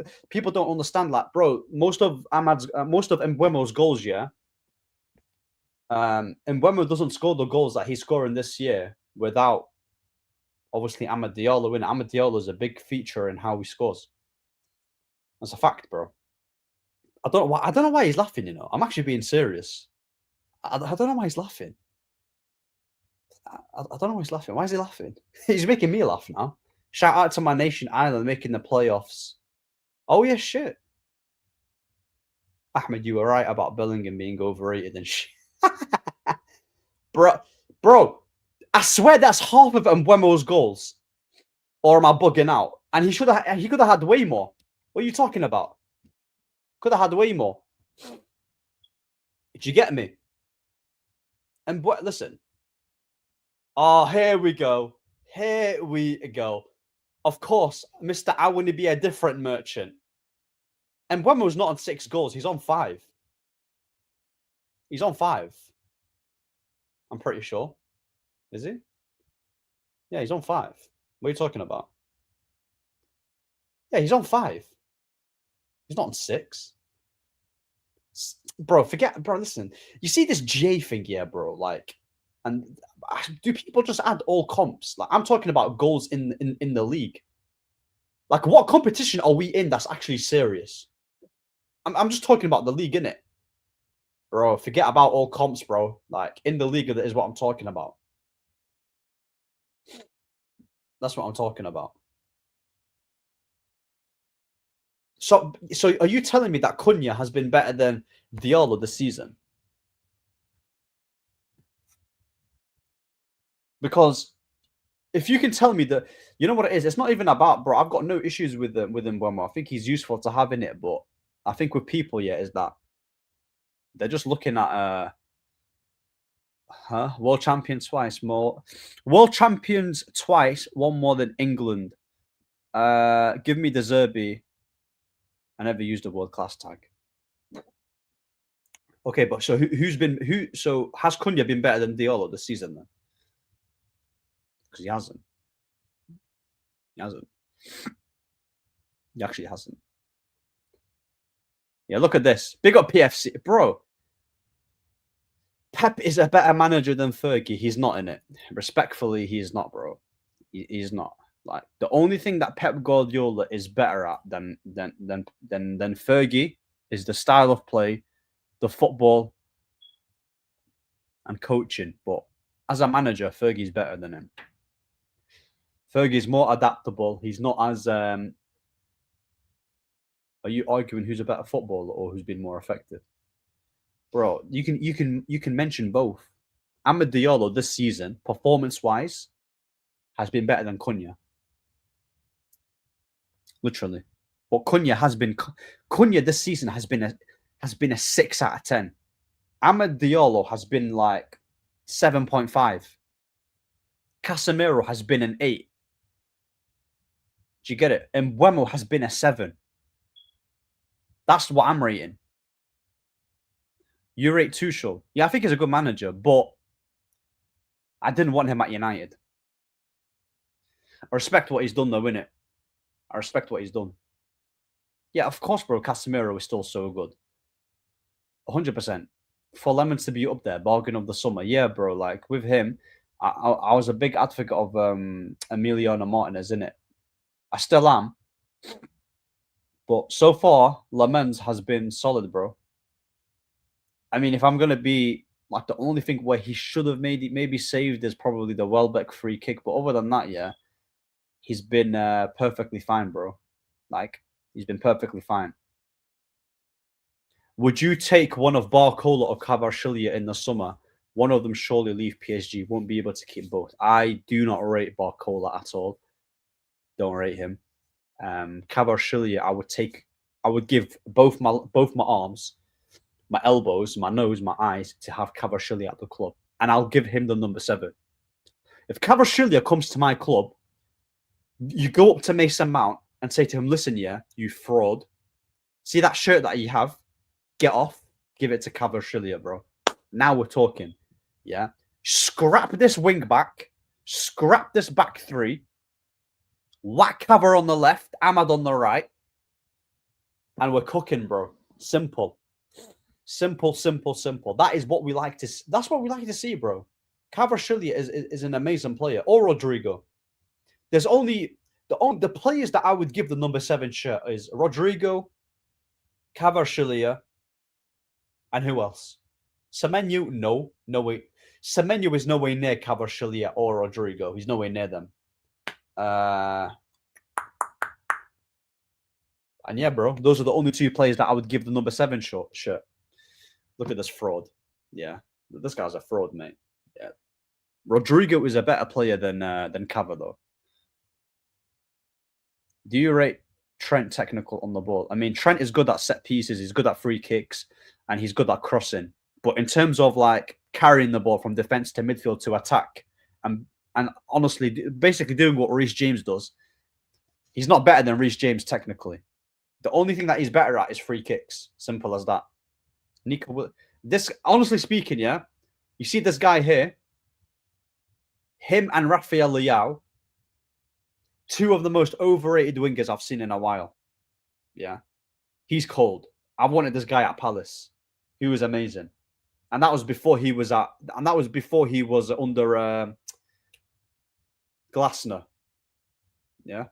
don't understand that, bro. Most of Mbeumo's goals, yeah. Mbeumo doesn't score the goals that he's scoring this year without obviously Amad Diallo in. Amad Diallo is a big feature in how he scores. That's a fact, bro. I don't know why he's laughing. You know, I'm actually being serious. I don't know why he's laughing. I don't know why he's laughing. Why is he laughing? He's making me laugh now. Shout out to my nation, Ireland, making the playoffs. Oh, yeah, shit. Ahmed, you were right about Bellingham being overrated and shit. Bro, I swear that's half of Mbeumo's goals. Or am I bugging out? And he could have had way more. What are you talking about? Could have had way more. Did you get me? And listen. Oh, here we go. Here we go. Of course, Mr. I want to be a different merchant. And Mbeumo's not on 6 goals. He's on 5. He's on 5. I'm pretty sure. Is he? Yeah, he's on 5. What are you talking about? Yeah, he's on 5. He's not on 6. Bro, listen. You see this J thing here, bro? Like, and do people just add all comps? Like, I'm talking about goals in the league. Like, what competition are we in that's actually serious? I'm just talking about the league, innit? Bro, forget about all comps, bro. Like, in the league is what I'm talking about. That's what I'm talking about. So are you telling me that Cunha has been better than Diallo this season? Because if you can tell me that, you know what it is, it's not even about, bro, I've got no issues with Mbeumo. I think he's useful to have in it, but I think with people, yeah, is that they're just looking at world champions twice, more world champions twice, one more than England. Give me De Zerbi. I never used a world class tag. Okay, but so so has Cunha been better than Diallo this season then? Because he hasn't. He hasn't. He actually hasn't. Yeah, look at this. Big up PFC. Bro, Pep is a better manager than Fergie. He's not in it. Respectfully, he's not, bro. He's not. Like, the only thing that Pep Guardiola is better at than Fergie is the style of play, the football, and coaching. But as a manager, Fergie's better than him. Fergie's more adaptable. He's not as are you arguing who's a better footballer or who's been more effective? Bro, you can mention both. Amad Diallo this season, performance-wise, has been better than Cunha. Literally. But Cunha this season has been a 6 out of 10. Amad Diallo has been like 7.5. Casemiro has been an 8. Do you get it? And Mbeumo has been a 7. That's what I'm rating. You rate Tuchel. Yeah, I think he's a good manager, but I didn't want him at United. I respect what he's done, though, innit? I respect what he's done. Yeah, of course, bro. Casemiro is still so good. 100%. For Lemons to be up there, bargain of the summer. Yeah, bro. Like, with him, I was a big advocate of Emiliano Martinez, innit? I still am. But so far, Lemens has been solid, bro. I mean, if I'm going to be, like, the only thing where he should have maybe saved is probably the Welbeck free kick. But other than that, yeah, he's been perfectly fine, bro. Like, He's been perfectly fine. Would you take one of Barcola or Kvaratskhelia in the summer? One of them surely leave PSG. Won't be able to keep both. I do not rate Barcola at all. Don't rate him. Kvaratskhelia, I would give both my arms, my elbows, my nose, my eyes to have Kvaratskhelia at the club, and I'll give him the number 7. If Kvaratskhelia comes to my club, you go up to Mason Mount and say to him, "Listen, yeah, you fraud. See that shirt that you have? Get off. Give it to Kvaratskhelia, bro. Now we're talking. Yeah, scrap this wing back, scrap this back 3, whack Kava on the left, Ahmad on the right, and we're cooking, bro. Simple. That is what we like to. That's what we like to see, bro. Kvaratskhelia is an amazing player, or Rodrigo. There's only the players that I would give the number 7 shirt is Rodrigo, Kvaratskhelia, and who else? Semenyo, no way. Semenyo is nowhere near Kvaratskhelia or Rodrigo. He's nowhere near them. And yeah, bro, those are the only 2 players that I would give the number 7 shirt. Look at this fraud. Yeah, this guy's a fraud, mate. Yeah, Rodrigo is a better player than Kava, though. Do you rate Trent technical on the ball? I mean, Trent is good at set pieces. He's good at free kicks, and he's good at crossing. But in terms of like carrying the ball from defense to midfield to attack, and honestly, basically doing what Reece James does, he's not better than Reece James technically. The only thing that he's better at is free kicks. Simple as that. Nico, this honestly speaking, yeah, you see this guy here, him and Rafael Leao, 2 of the most overrated wingers I've seen in a while. Yeah, he's cold. I wanted this guy at Palace. He was amazing, and that was before he was under Glasner. Yeah,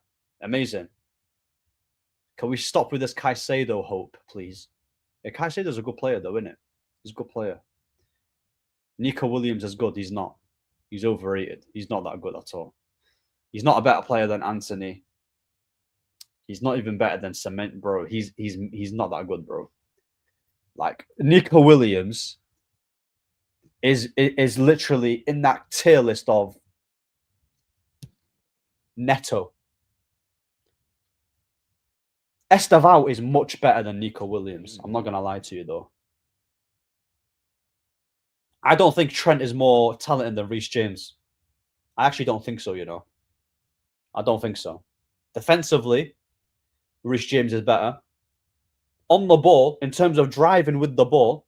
amazing. Can we stop with this Caicedo hope, please? Yeah, Caicedo's a good player, though, isn't it? He's a good player. Nico Williams is good. He's not. He's overrated. He's not that good at all. He's not a better player than Anthony. He's not even better than Cement, bro. He's not that good, bro. Like Nico Williams is literally in that tier list of Neto. Estevao is much better than Nico Williams. I'm not going to lie to you, though. I don't think Trent is more talented than Reece James. I actually don't think so, you know. I don't think so. Defensively, Reece James is better. On the ball, in terms of driving with the ball,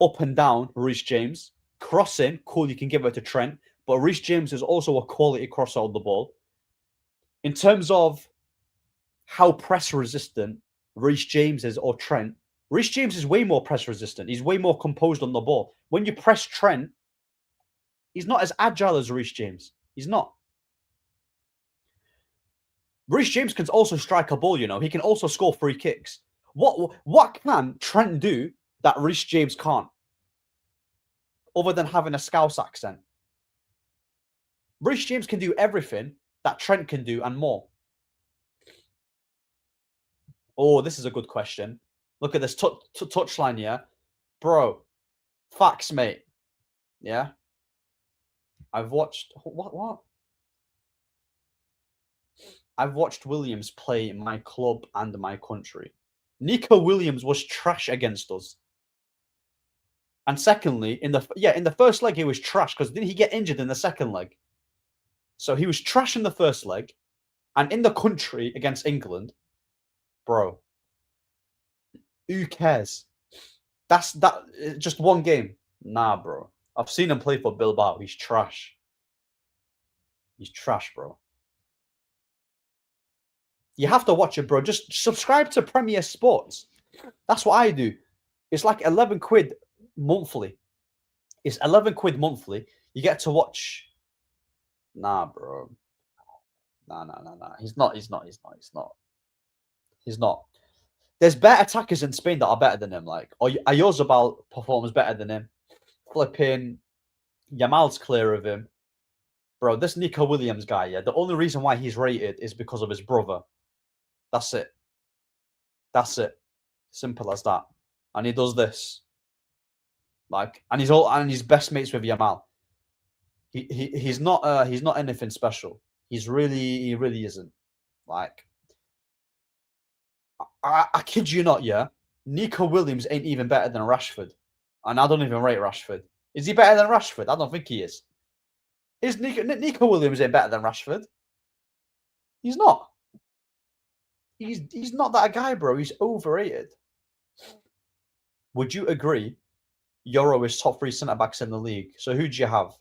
up and down, Reece James. Crossing, cool, you can give it to Trent. But Reece James is also a quality crosser on the ball. In terms of how press resistant Reece James is or Trent, Reece James is way more press resistant. He's way more composed on the ball. When you press Trent, he's not as agile as Reece James. He's not. Reece James can also strike a ball, you know. He can also score free kicks. What can Trent do that Reece James can't? Other than having a Scouse accent. Reece James can do everything that Trent can do and more. Oh, this is a good question. Look at this touchline here. Bro, facts, mate. Yeah? I've watched... What? I've watched Williams play in my club and my country. Nico Williams was trash against us. And secondly, in the first leg, he was trash because didn't he get injured in the second leg? So he was trash in the first leg. And in the country against England, bro, who cares? That's just one game. Nah, bro. I've seen him play for Bilbao. He's trash. He's trash, bro. You have to watch it, bro. Just subscribe to Premier Sports. That's what I do. It's like 11 quid monthly. It's 11 quid monthly. You get to watch. Nah, bro. Nah. He's not. There's better attackers in Spain that are better than him. Like, Oyozabal performs better than him. Flipping Yamal's clear of him. Bro, this Nico Williams guy, yeah, the only reason why he's rated is because of his brother. That's it. That's it. Simple as that. And he does this. Like, and he's best mates with Yamal. He's not anything special. He really isn't. Like, I kid you not, yeah. Nico Williams ain't even better than Rashford, and I don't even rate Rashford. Is he better than Rashford? I don't think he is. Is Nico Williams ain't better than Rashford? He's not. He's not that guy, bro. He's overrated. Would you agree? Euro is top 3 centre backs in the league. So who do you have?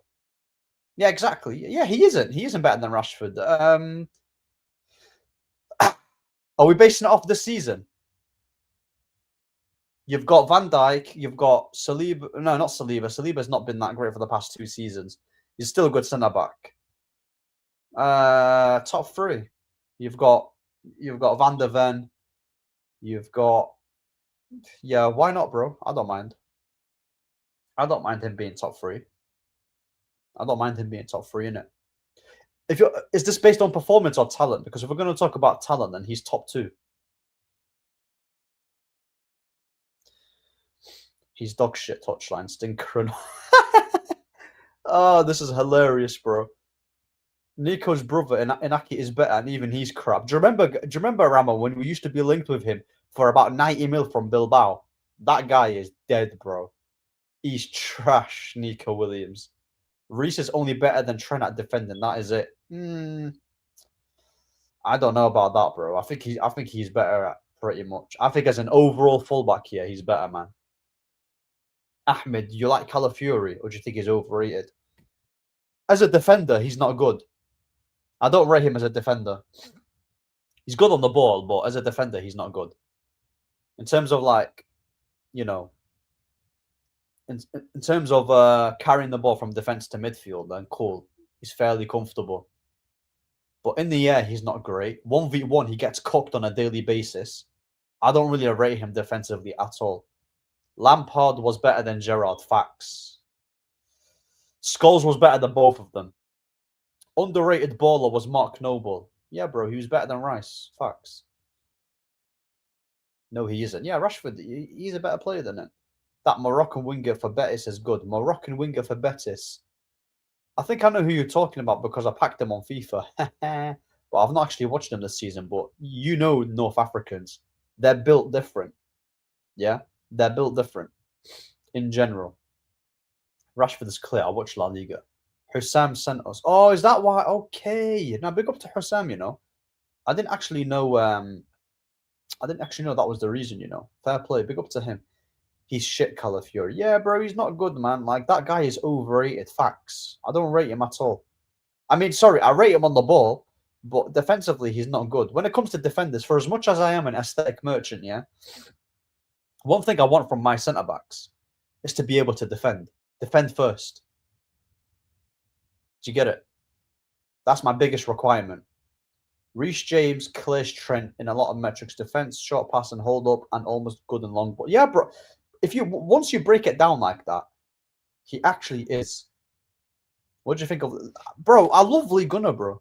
Yeah, exactly. Yeah, he isn't. He isn't better than Rashford. Are we basing it off this season? You've got Van Dijk. You've got Saliba. No, not Saliba. Saliba's not been that great for the past 2 seasons. He's still a good centre back. Top 3. You've got Van der Ven. You've got why not, bro? I don't mind. I don't mind him being top 3. I don't mind him being top 3, innit? Is this based on performance or talent? Because if we're going to talk about talent, then he's top 2. He's dog shit touchline, stinker. Oh, this is hilarious, bro. Nico's brother Inaki is better, and even he's crap. Do you remember Ramo when we used to be linked with him for about 90 mil from Bilbao? That guy is dead, bro. He's trash, Nico Williams. Reece is only better than Trent at defending. That is it. I don't know about that, bro. I think he's better at pretty much. I think as an overall fullback here, he's better, man. Ahmed, you like Calafiori, or do you think he's overrated? As a defender, he's not good. I don't rate him as a defender. He's good on the ball, but as a defender, he's not good. In terms of like, you know, in terms of carrying the ball from defense to midfield, then cool. He's fairly comfortable. But in the air, he's not great. 1v1, he gets cooked on a daily basis. I don't really rate him defensively at all. Lampard was better than Gerrard, facts. Scholes was better than both of them. Underrated baller was Mark Noble. Yeah, bro, he was better than Rice, facts. No, he isn't. Yeah, Rashford, he's a better player than it. That Moroccan winger for Betis is good. Moroccan winger for Betis. I think I know who you're talking about because I packed them on FIFA. But I've not actually watched them this season. But you know North Africans. They're built different. Yeah? They're built different in general. Rashford is clear. I watch La Liga. Hussam sent us. Oh, is that why? Okay. Now, big up to Hussam, you know. I didn't actually know that was the reason, you know. Fair play. Big up to him. He's shit, Calafiori. Yeah, bro, he's not good, man. Like, that guy is overrated. Facts. I don't rate him at all. I mean, sorry, I rate him on the ball, but defensively, he's not good. When it comes to defenders, for as much as I am an aesthetic merchant, yeah, one thing I want from my centre-backs is to be able to defend. Defend first. Do you get it? That's my biggest requirement. Reece James clears Trent in a lot of metrics: defense, short pass, and hold up, and almost good and long. But yeah, bro, once you break it down like that, he actually is. What do you think of, bro? I love Lee Gunnar, bro.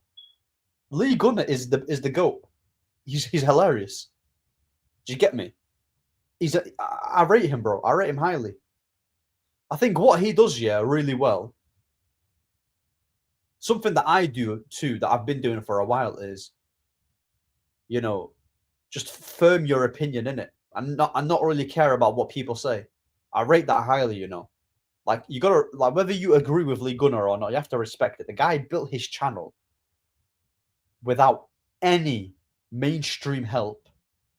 Lee Gunnar is the GOAT. He's hilarious. Do you get me? I rate him, bro. I rate him highly. I think what he does, yeah, really well. Something that I do too, that I've been doing for a while, is, you know, just firm your opinion in it, and not really care about what people say. I rate that highly, you know. Like, you gotta, like, whether you agree with Lee Gunnar or not, you have to respect it. The guy built his channel without any mainstream help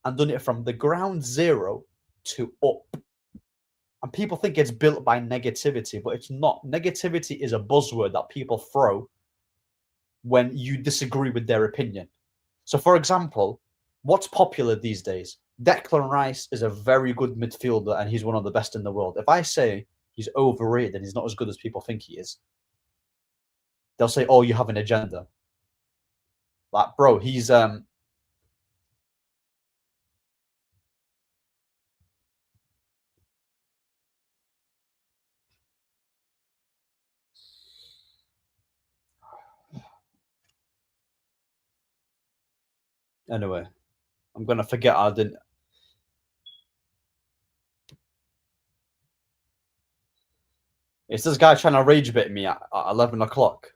and done it from the ground zero to up. And people think it's built by negativity, but it's not. Negativity is a buzzword that people throw when you disagree with their opinion. So, for example, what's popular these days? Declan Rice is a very good midfielder and he's one of the best in the world. If I say he's overrated and he's not as good as people think he is, they'll say, oh, you have an agenda. Like, bro, he's anyway, I'm gonna forget I didn't. It's this guy trying to rage bait me at 11 o'clock.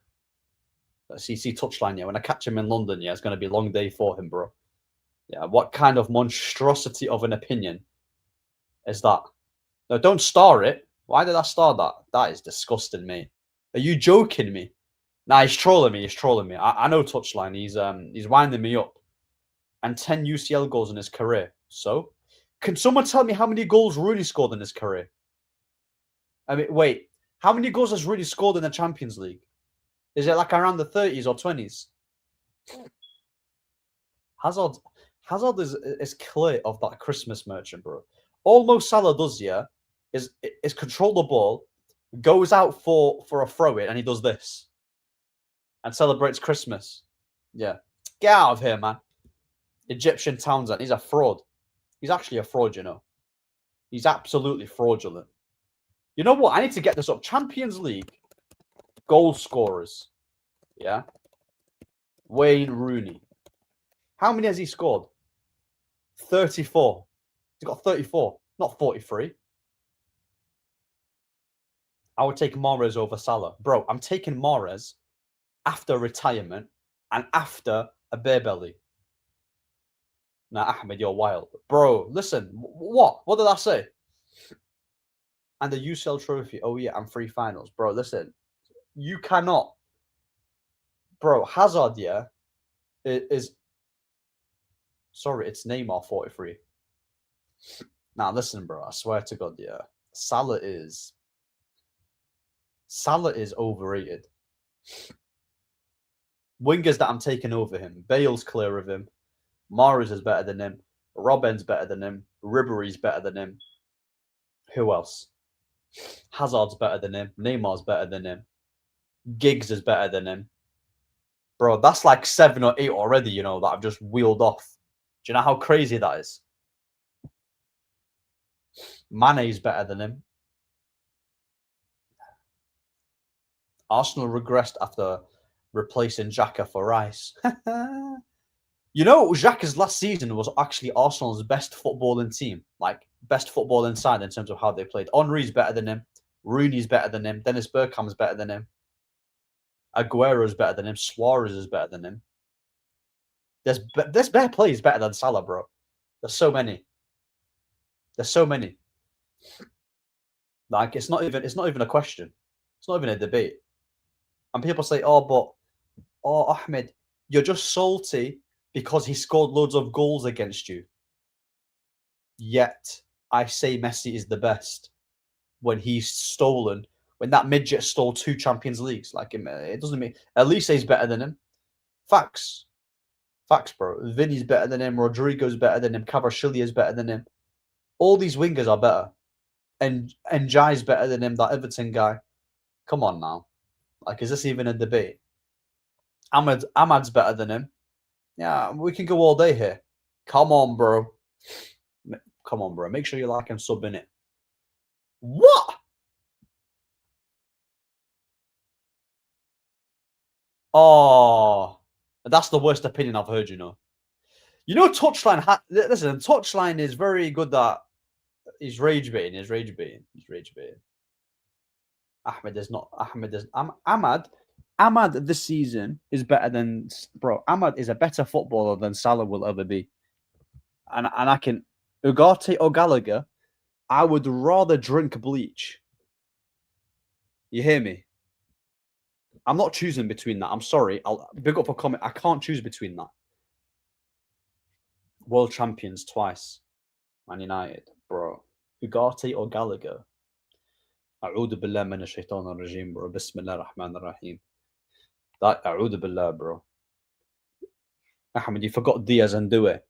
CC touchline, yeah. When I catch him in London, yeah, it's going to be a long day for him, bro. Yeah, what kind of monstrosity of an opinion is that? No, don't star it. Why did I star that? That is disgusting, mate. Are you joking me? Nah, he's trolling me. He's trolling me. I know touchline. He's winding me up. And 10 UCL goals in his career. So, can someone tell me how many goals Rooney scored in his career? I mean, wait. How many goals has Rooney scored in the Champions League? Is it like around the 30s or 20s? Hazard is clear of that Christmas merchant, bro. All Mo Salah does, yeah, is control the ball, goes out for a throw in, and he does this. And celebrates Christmas. Yeah. Get out of here, man. Egyptian Townsend. He's a fraud. He's actually a fraud, you know. He's absolutely fraudulent. You know what? I need to get this up. Champions League goal scorers. Yeah. Wayne Rooney. How many has he scored? 34. He's got 34, not 43. I would take Mahrez over Salah. Bro, I'm taking Mahrez after retirement and after a bear belly. Nah, Ahmed, you're wild. Bro, listen. What? What did I say? And the UCL trophy. Oh, yeah, and 3 finals. Bro, listen. You cannot. Bro, Hazard, yeah, is... Sorry, it's Neymar 43. Now, listen, bro. I swear to God, yeah. Salah is overrated. Wingers that I'm taking over him. Bale's clear of him. Mahrez is better than him. Robben's better than him. Ribery's better than him. Who else? Hazard's better than him. Neymar's better than him. Giggs is better than him. Bro, that's like 7 or 8 already, you know, that I've just wheeled off. Do you know how crazy that is? Mane's better than him. Arsenal regressed after replacing Xhaka for Rice. You know, Xhaka's last season was actually Arsenal's best footballing team. Like, best footballing side in terms of how they played. Henry's better than him. Rooney's better than him. Dennis Bergkamp's better than him. Aguero's better than him. Suarez is better than him. There's better players better than Salah, bro. There's so many. There's so many. Like, it's not even a question. It's not even a debate. And people say, oh, Ahmed, you're just salty because he scored loads of goals against you. Yet, I say Messi is the best when that midget stole 2 Champions Leagues. Like, it doesn't mean... Elise's better than him. Facts. Facts, bro. Vinny's better than him. Rodrigo's better than him. Kvaratskhelia better than him. All these wingers are better. And Jai's better than him, that Everton guy. Come on now. Like, is this even a debate? Ahmad's better than him. Yeah, we can go all day here. Come on, bro. Come on, bro. Make sure you like and sub in it. What? Oh, that's the worst opinion I've heard, you know. You know, Touchline... Listen, Touchline is very good at... He's rage baiting. Ahmed is not. Ahmad this season is better than... Bro, Ahmad is a better footballer than Salah will ever be. And I can... Ugarte or Gallagher, I would rather drink bleach. You hear me? I'm not choosing between that. I'm sorry. I'll big up a comment. I can't choose between that. World champions twice. Man United, bro. Ugarte or Gallagher? أعوذ بالله من الشيطان الرجيم, bro. بسم الله الرحمن الرحيم. That أعوذ بالله, bro. Ahmed, you forgot Diaz and Doué.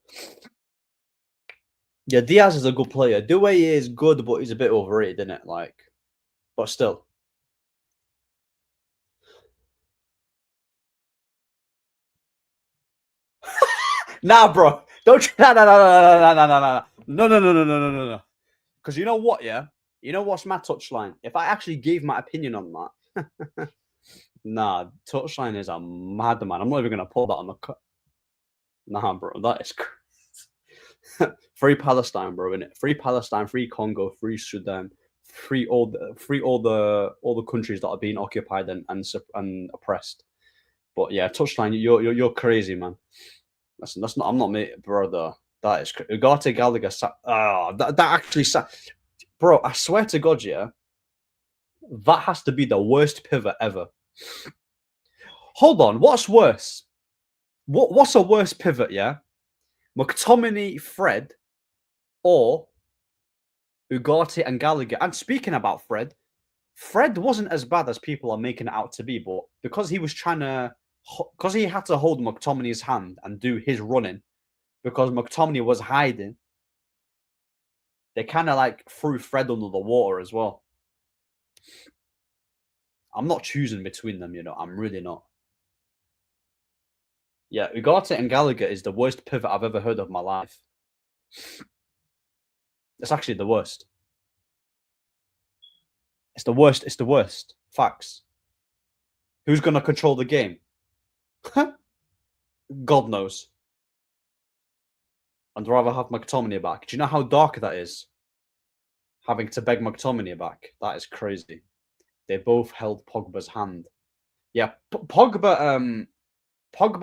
Yeah, Diaz is a good player. Doué is good, but he's a bit overrated, isn't it? Like, but still. Nah, bro. Don't... No. Because you know what, yeah? You know what's my touchline? If I actually gave my opinion on that... Nah, touchline is a madman. I'm not even going to pull that on the cut. Nah, bro. That is crazy. Free Palestine, bro, innit? Free Palestine, free Congo, free Sudan, all the countries that are being occupied and oppressed. But yeah, touchline, you're crazy, man. Listen, that's not. I'm not mate, brother. That is Ugarte Gallagher. That actually bro. I swear to God, yeah, that has to be the worst pivot ever. Hold on, what's worse? What's a worse pivot? Yeah, McTominay, Fred, or Ugarte and Gallagher. And speaking about Fred, Fred wasn't as bad as people are making it out to be, but because he was because he had to hold McTominay's hand and do his running, because McTominay was hiding, they kind of like threw Fred under the water as well. I'm not choosing between them, you know. I'm really not. Yeah, Ugarte and Gallagher is the worst pivot I've ever heard of in my life. It's actually the worst. It's the worst. It's the worst. Facts. Who's going to control the game? God knows. I'd rather have McTominay back. Do you know how dark that is? Having to beg McTominay back. That is crazy. They both held Pogba's hand. Yeah, Pogba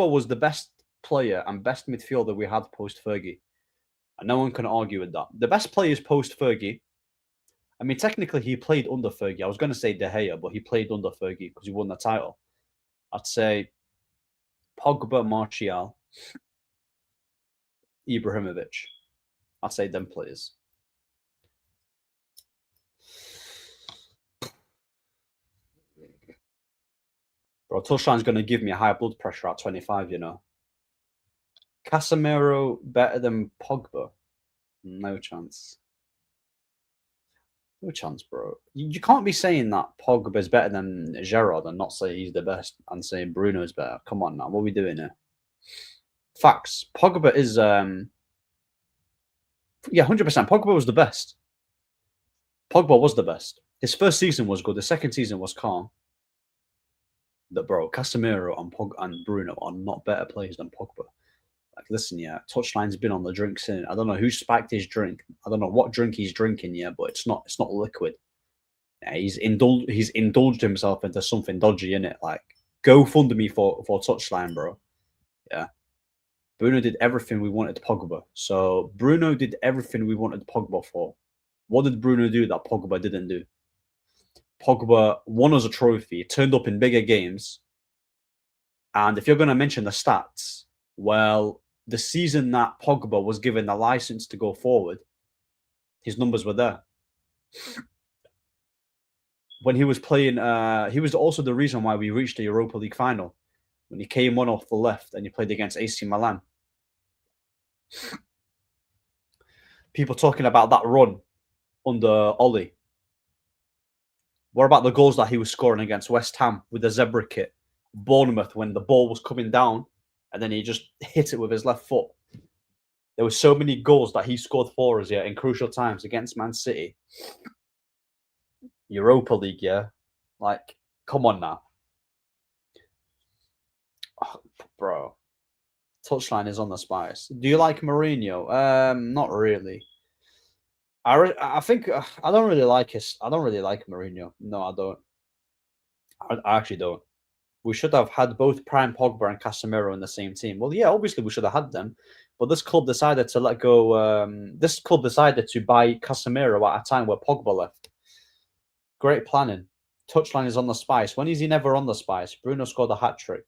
was the best player and best midfielder we had post Fergie. And no one can argue with that. The best players post Fergie. I mean, technically, he played under Fergie. I was going to say De Gea, but he played under Fergie because he won the title. I'd say Pogba, Martial, Ibrahimovic. I'd say them players. Bro, touchline's going to give me a high blood pressure at 25, you know. Casemiro better than Pogba? No chance. No chance, bro. You can't be saying that Pogba is better than Gerrard and not say he's the best and saying Bruno is better. Come on now, what are we doing here? Facts. Pogba is 100%. Pogba was the best. Pogba was the best. His first season was good. The second season was calm. But bro, Casemiro and Bruno are not better players than Pogba. Like, listen, yeah, touchline's been on the drink since. I don't know who spiked his drink. I don't know what drink he's drinking, yeah, but it's not liquid. Yeah, he's indulged himself into something dodgy in it. Like, go fund me for touchline, bro. Yeah. Bruno did everything we wanted Pogba. So Bruno did everything we wanted Pogba for. What did Bruno do that Pogba didn't do? Pogba won us a trophy, turned up in bigger games. And if you're going to mention the stats, well, the season that Pogba was given the license to go forward, his numbers were there. When he was playing, he was also the reason why we reached the Europa League final. When he came on off the left and he played against AC Milan. People talking about that run under Ollie. What about the goals that he was scoring against West Ham with the zebra kit? Bournemouth, when the ball was coming down and then he just hit it with his left foot. There were so many goals that he scored for us, yeah, in crucial times against Man City. Europa League, yeah. Like, come on now. Oh, bro. Touchline is on the spice. Do you like Mourinho? Not really. I think I don't really like Mourinho. No, I don't. I actually don't. We should have had both Prime Pogba and Casemiro in the same team. Well, yeah, obviously we should have had them, but this club decided to let go. This club decided to buy Casemiro at a time where Pogba left. Great planning. Touchline is on the spice. When is he never on the spice? Bruno scored a hat trick.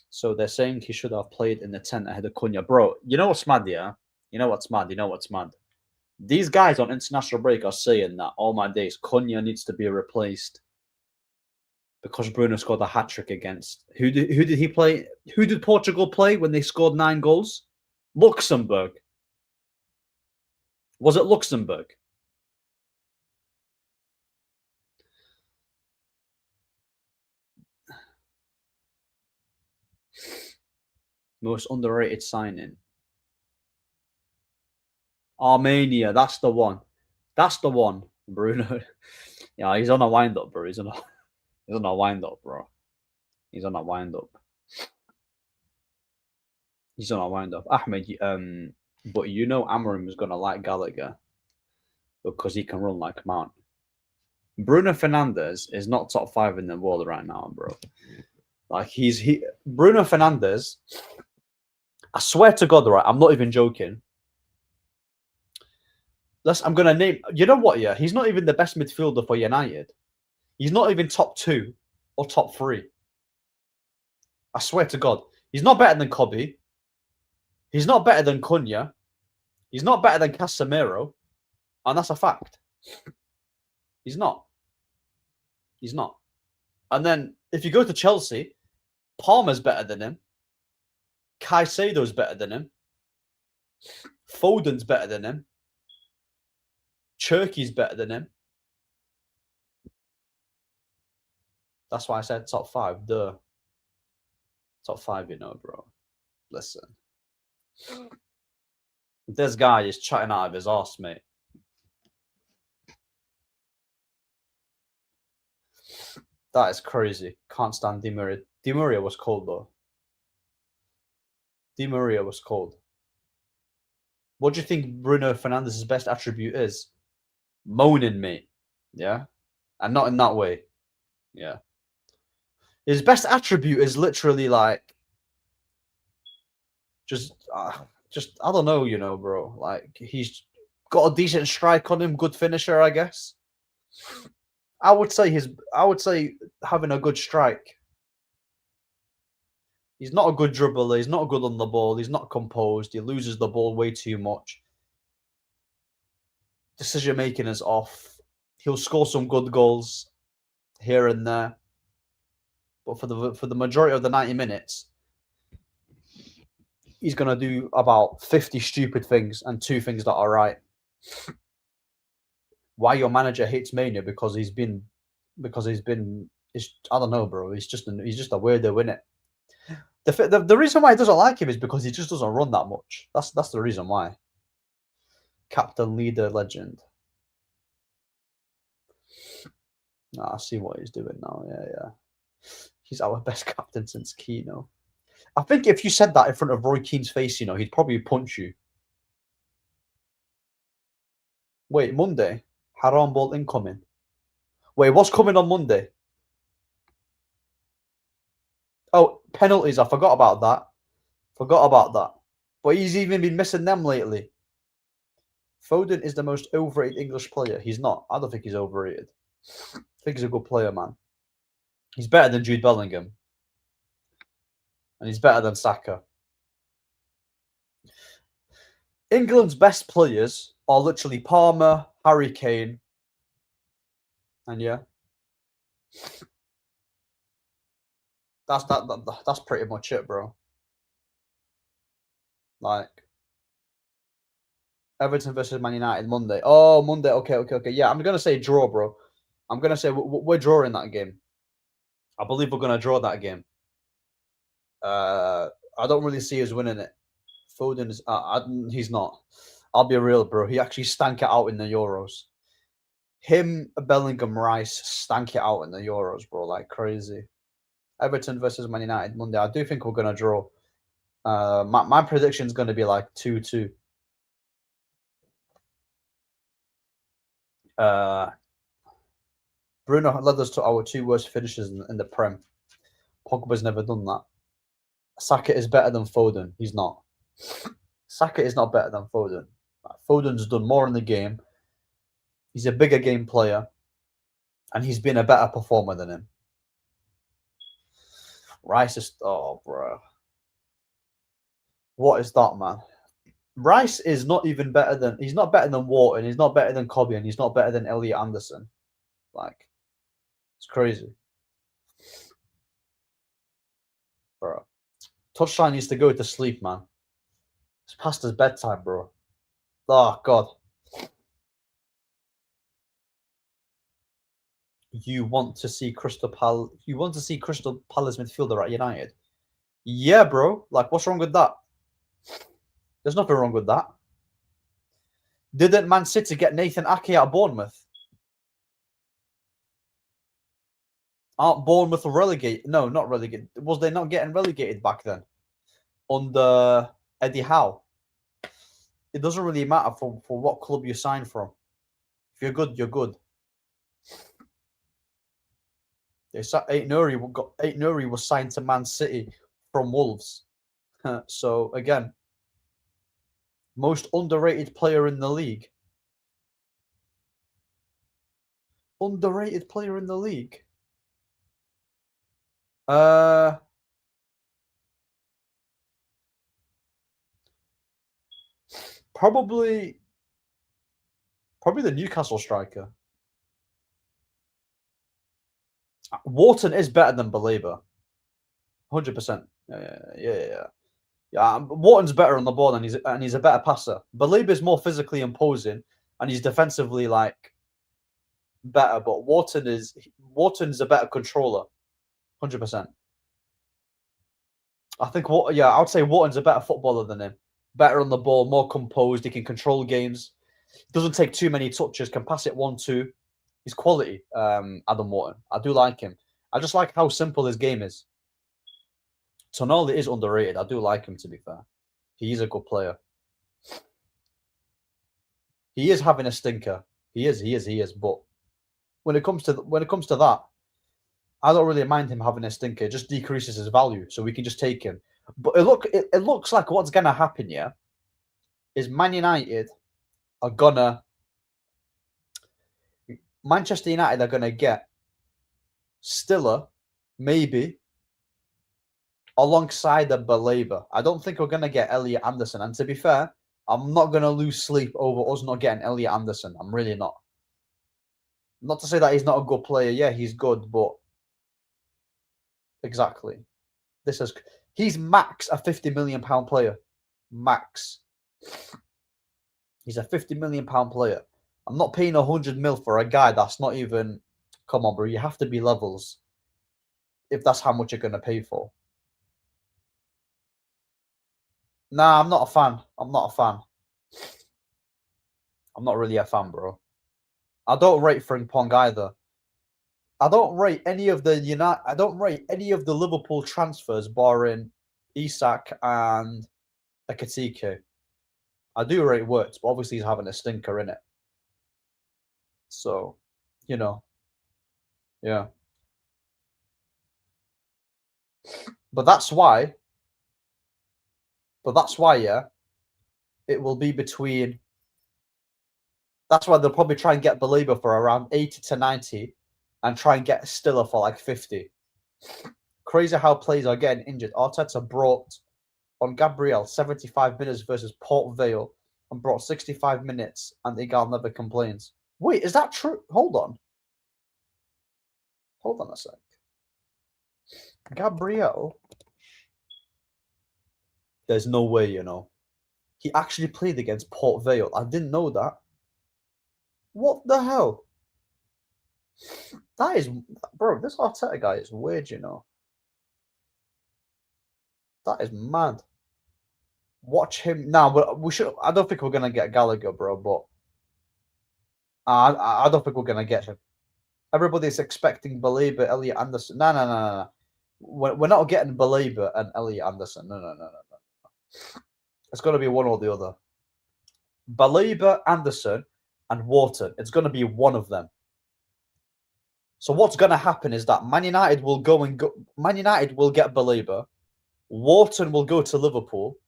So they're saying he should have played in the tent ahead of Cunha. Bro, you know what's mad, yeah? You know what's mad? These guys on international break are saying that all my days, Cunha needs to be replaced because Bruno scored a hat trick against. Who did he play? Who did Portugal play when they scored 9 goals? Luxembourg. Was it Luxembourg? Most underrated signing. Armenia, that's the one. That's the one, Bruno. Yeah, he's on a wind up, bro. He's on a wind up, bro. He's on a wind up. Ahmed, but you know Amorim is gonna like Gallagher. because he can run like a mountain. Bruno Fernandes is not top 5 in the world right now, bro. Like Bruno Fernandes. I swear to God, right? I'm not even joking. I'm gonna name. You know what? Yeah, he's not even the best midfielder for United. He's not even top 2 or top 3. I swear to God, he's not better than Kobe. He's not better than Cunha. He's not better than Casemiro, and that's a fact. He's not. He's not. And then if you go to Chelsea, Palmer's better than him. Caicedo's better than him. Foden's better than him. Cherky's better than him. That's why I said top 5. Duh. Top 5, you know, bro. Listen. This guy is chatting out of his arse, mate. That is crazy. Can't stand Di Maria. Di Maria was cold, though. Di Maria was cold. What do you think Bruno Fernandes' best attribute is? Moaning, mate. Yeah? And not in that way. Yeah. His best attribute is literally like just I don't know, you know, bro. Like he's got a decent strike on him, good finisher, I guess. I would say having a good strike. He's not a good dribbler. He's not good on the ball. He's not composed. He loses the ball way too much. Decision making is off. He'll score some good goals here and there, but for the majority of the 90 minutes, he's gonna do about 50 stupid things and 2 things that are right. Why your manager hates Mania? Because he's been. I don't know, bro. He's just a weirdo, innit? The reason why he doesn't like him is because he just doesn't run that much. That's the reason why. Captain, leader, legend. I see what he's doing now. Yeah. He's our best captain since Keno. I think if you said that in front of Roy Keane's face, you know, he'd probably punch you. Wait, Monday? Haram ball incoming. Wait, what's coming on Monday? Oh, penalties. I forgot about that. But he's even been missing them lately. Foden is the most overrated English player. He's not. I don't think he's overrated. I think he's a good player, man. He's better than Jude Bellingham. And he's better than Saka. England's best players are literally Palmer, Harry Kane, and yeah. That's pretty much it, bro. Like Everton versus Man United Monday. Oh, Monday. Okay. Yeah, I'm gonna say draw, bro. I'm gonna say we're drawing that game. I believe we're gonna draw that game. I don't really see us winning it. Foden is. He's not. I'll be real, bro. He actually stank it out in the Euros. Him, Bellingham, Rice stank it out in the Euros, bro, like crazy. Everton versus Man United Monday. I do think we're gonna draw. My prediction is gonna be like 2-2. Bruno led us to our 2 worst finishes in the Prem. Pogba's never done that. Saka is better than Foden. He's not. Saka is not better than Foden. Foden's done more in the game. He's a bigger game player. And he's been a better performer than him. Rice is... Oh, bro. What is that, man? Rice is not even better than... He's not better than Wharton. He's not better than Kobe. And he's not better than Elliot Anderson. Like, it's crazy. Bro. Touchline needs to go to sleep, man. It's past his bedtime, bro. Oh, God. You want to see Crystal Palace midfielder at United? Yeah, bro. Like, what's wrong with that? There's nothing wrong with that. Didn't Man City get Nathan Ake out of Bournemouth? Aren't Bournemouth relegated? No, not relegated. Was they not getting relegated back then? Under Eddie Howe? It doesn't really matter for what club you sign from. If you're good, you're good. Eight Nuri was signed to Man City from Wolves. So again, most underrated player in the league. Underrated player in the league. Probably the Newcastle striker. Wharton is better than Baleba. 100%. Yeah. Wharton's better on the ball and he's a better passer. Baleba is more physically imposing and he's defensively like better, but Wharton's a better controller. 100%. I think I would say Wharton's a better footballer than him. Better on the ball, more composed, he can control games. Doesn't take too many touches, can pass it 1-2. He's quality, Adam Wharton. I do like him. I just like how simple his game is. Tonali is underrated. I do like him, to be fair. He is a good player. He is having a stinker. He is. But when it comes to that, I don't really mind him having a stinker. It just decreases his value, so we can just take him. But it looks like what's gonna happen, yeah, is Manchester United are gonna get Stiller, maybe, alongside the Baleba. I don't think we're gonna get Elliot Anderson. And to be fair, I'm not gonna lose sleep over us not getting Elliot Anderson. I'm really not. Not to say that he's not a good player. Yeah, he's good, but exactly. He's max a £50 million player. Max. He's a £50 million player. I'm not paying 100 mil for a guy that's not even. Come on, bro. You have to be levels if that's how much you're going to pay for. Nah, I'm not a fan. I'm not really a fan, bro. I don't rate Frimpong either. I don't rate any of the Liverpool transfers, barring Isak and Ekitike. I do rate Wirtz, but obviously he's having a stinker in it. So, yeah. But that's why, yeah, it will be between. That's why they'll probably try and get Baleba for around 80 to 90 and try and get Stiller for like 50. Crazy how players are getting injured. Arteta brought on Gabriel 75 minutes versus Port Vale and brought 65 minutes, and Igal never complains. Wait, is that true? Hold on a sec. Gabriel, there's no way, he actually played against Port Vale. I didn't know that. What the hell? That is, bro, this Arteta guy is weird, That is mad. Watch him now, but we should. I don't think we're gonna get Gallagher, bro. But I don't think we're gonna get him. Everybody's expecting Baleba, Elliot Anderson. No. We're not getting Baleba and Elliot Anderson. No. It's gonna be one or the other. Baleba, Anderson, and Wharton. It's gonna be one of them. So what's gonna happen is that Man United will Man United will get Baleba. Wharton will go to Liverpool.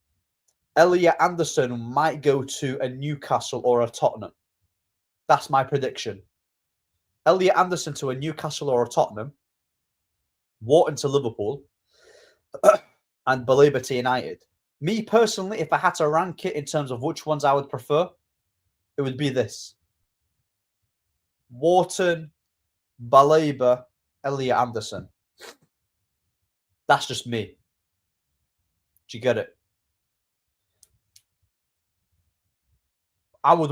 Elliot Anderson might go to a Newcastle or a Tottenham. That's my prediction. Elliot Anderson to a Newcastle or a Tottenham. Wharton to Liverpool. And Baleba to United. Me personally, if I had to rank it in terms of which ones I would prefer, it would be this. Wharton, Baleba, Elliot Anderson. That's just me. Do you get it? I would.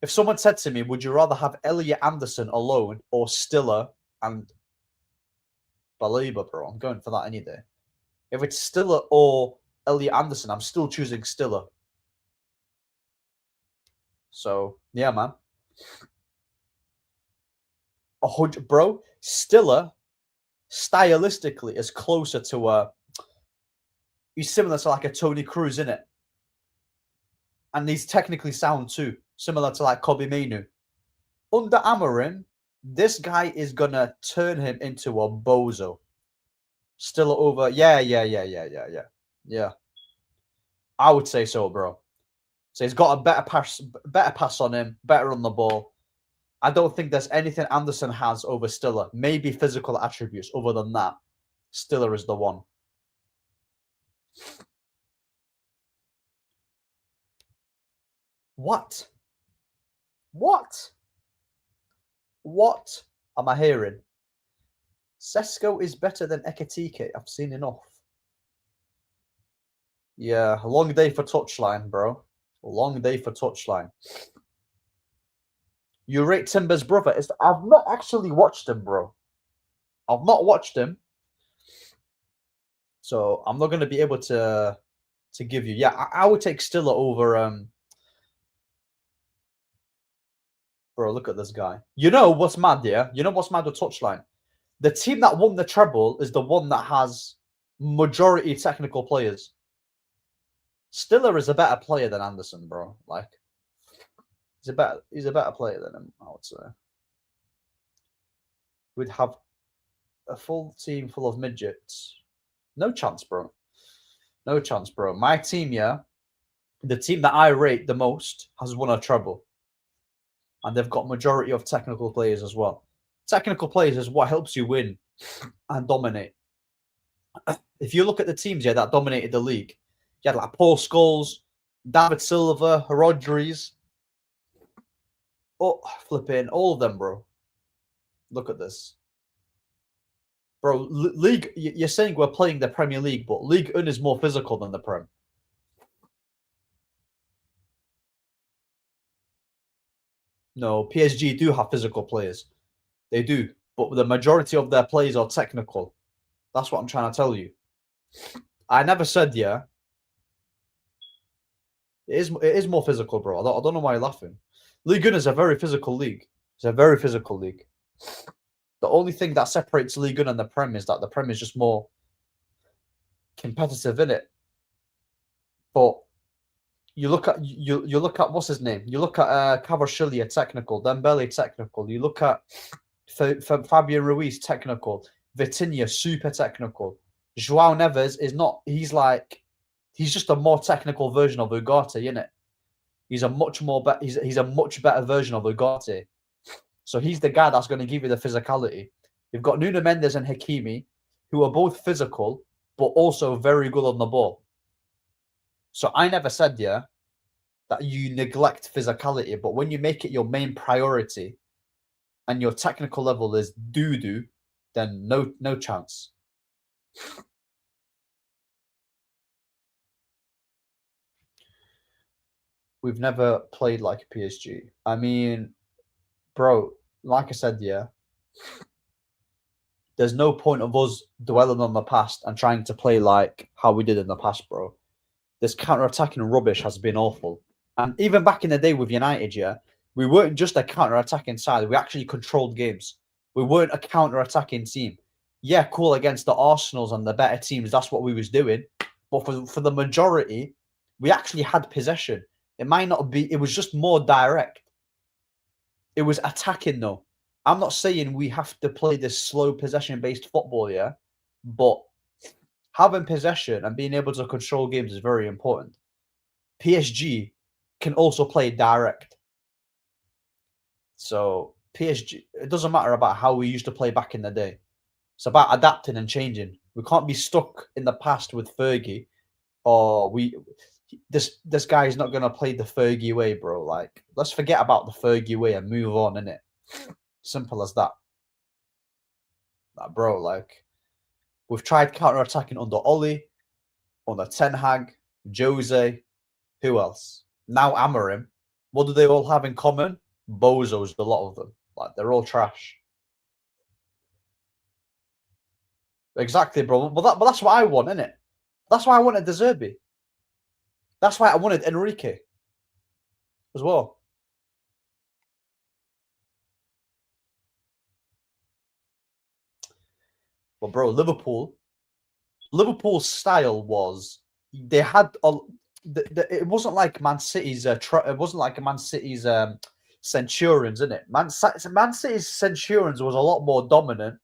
If someone said to me, "Would you rather have Elliot Anderson alone or Stiller and Baleba, bro?" I'm going for that any day. If it's Stiller or Elliot Anderson, I'm still choosing Stiller. So yeah, man. 100, bro. Stiller, stylistically, is closer to he's similar to like a Tony Cruz, in it. And he's technically sound too, similar to like Kobe Mainu. Under Amorim, this guy is gonna turn him into a bozo. Still over. Yeah. I would say so, bro. So he's got a better pass on him, better on the ball. I don't think there's anything Anderson has over Stiller. Maybe physical attributes. Other than that, Stiller is the one. What? What? What am I hearing? Sesko is better than Ekitike. I've seen enough. Yeah, a long day for touchline, bro. A long day for touchline. You rate Timber's brother? I've not actually watched him, bro. I've not watched him. So I'm not going to be able to give you. Yeah, I would take Stiller over. Bro, look at this guy. You know what's mad, yeah? You know what's mad with touchline? The team that won the treble is the one that has majority technical players. Stiller is a better player than Anderson, bro. Like, he's a better player than him, I would say. We'd have a full team full of midgets. No chance, bro. No chance, bro. My team, yeah, the team that I rate the most has won a treble. And they've got majority of technical players as well. Technical players is what helps you win and dominate. If you look at the teams, yeah, that dominated the league, you had like Paul Scholes, David Silva, Rodriguez. Oh, flipping all of them, bro. Look at this. Bro, league, you're saying we're playing the Premier League, but League One is more physical than the Prem. No, PSG do have physical players. They do. But the majority of their players are technical. That's what I'm trying to tell you. I never said, yeah. It is more physical, bro. I don't know why you're laughing. League One is a very physical league. It's a very physical league. The only thing that separates League One and the Prem is that the Prem is just more competitive in it. But you look at what's his name? You look at Kvaratskhelia technical, Dembele technical. You look at Fabian Ruiz technical, Vitinha super technical. João Neves is not. He's just a more technical version of Ugarte, isn't it? He's a much more he's a much better version of Ugarte. So he's the guy that's going to give you the physicality. You've got Nuno Mendes and Hakimi, who are both physical, but also very good on the ball. So I never said, yeah, that you neglect physicality, but when you make it your main priority and your technical level is doo-doo, then no chance. We've never played like PSG. I mean, bro, like I said, yeah, there's no point of us dwelling on the past and trying to play like how we did in the past, bro. This counter-attacking rubbish has been awful. And even back in the day with United, yeah, we weren't just a counter-attacking side. We actually controlled games. We weren't a counter-attacking team. Yeah, cool, against the Arsenals and the better teams, that's what we was doing. But for the majority, we actually had possession. It might not be, it was just more direct. It was attacking, though. I'm not saying we have to play this slow possession-based football, yeah, but having possession and being able to control games is very important. PSG can also play direct. So PSG, it doesn't matter about how we used to play back in the day. It's about adapting and changing. We can't be stuck in the past with Fergie, or this guy is not going to play the Fergie way, bro. Like, let's forget about the Fergie way and move on, innit? Simple as that. Like, bro, like, we've tried counter-attacking under Oli, under Ten Hag, Jose. Who else? Now Amorim. What do they all have in common? Bozos, a lot of them. Like, they're all trash. Exactly, bro. But that's what I want, innit? That's why I wanted De Zerbi. That's why I wanted Enrique as well. But bro, Liverpool's style was they had it wasn't like Man City's. It wasn't like Man City's Centurions, isn't it? Man City's Centurions was a lot more dominant,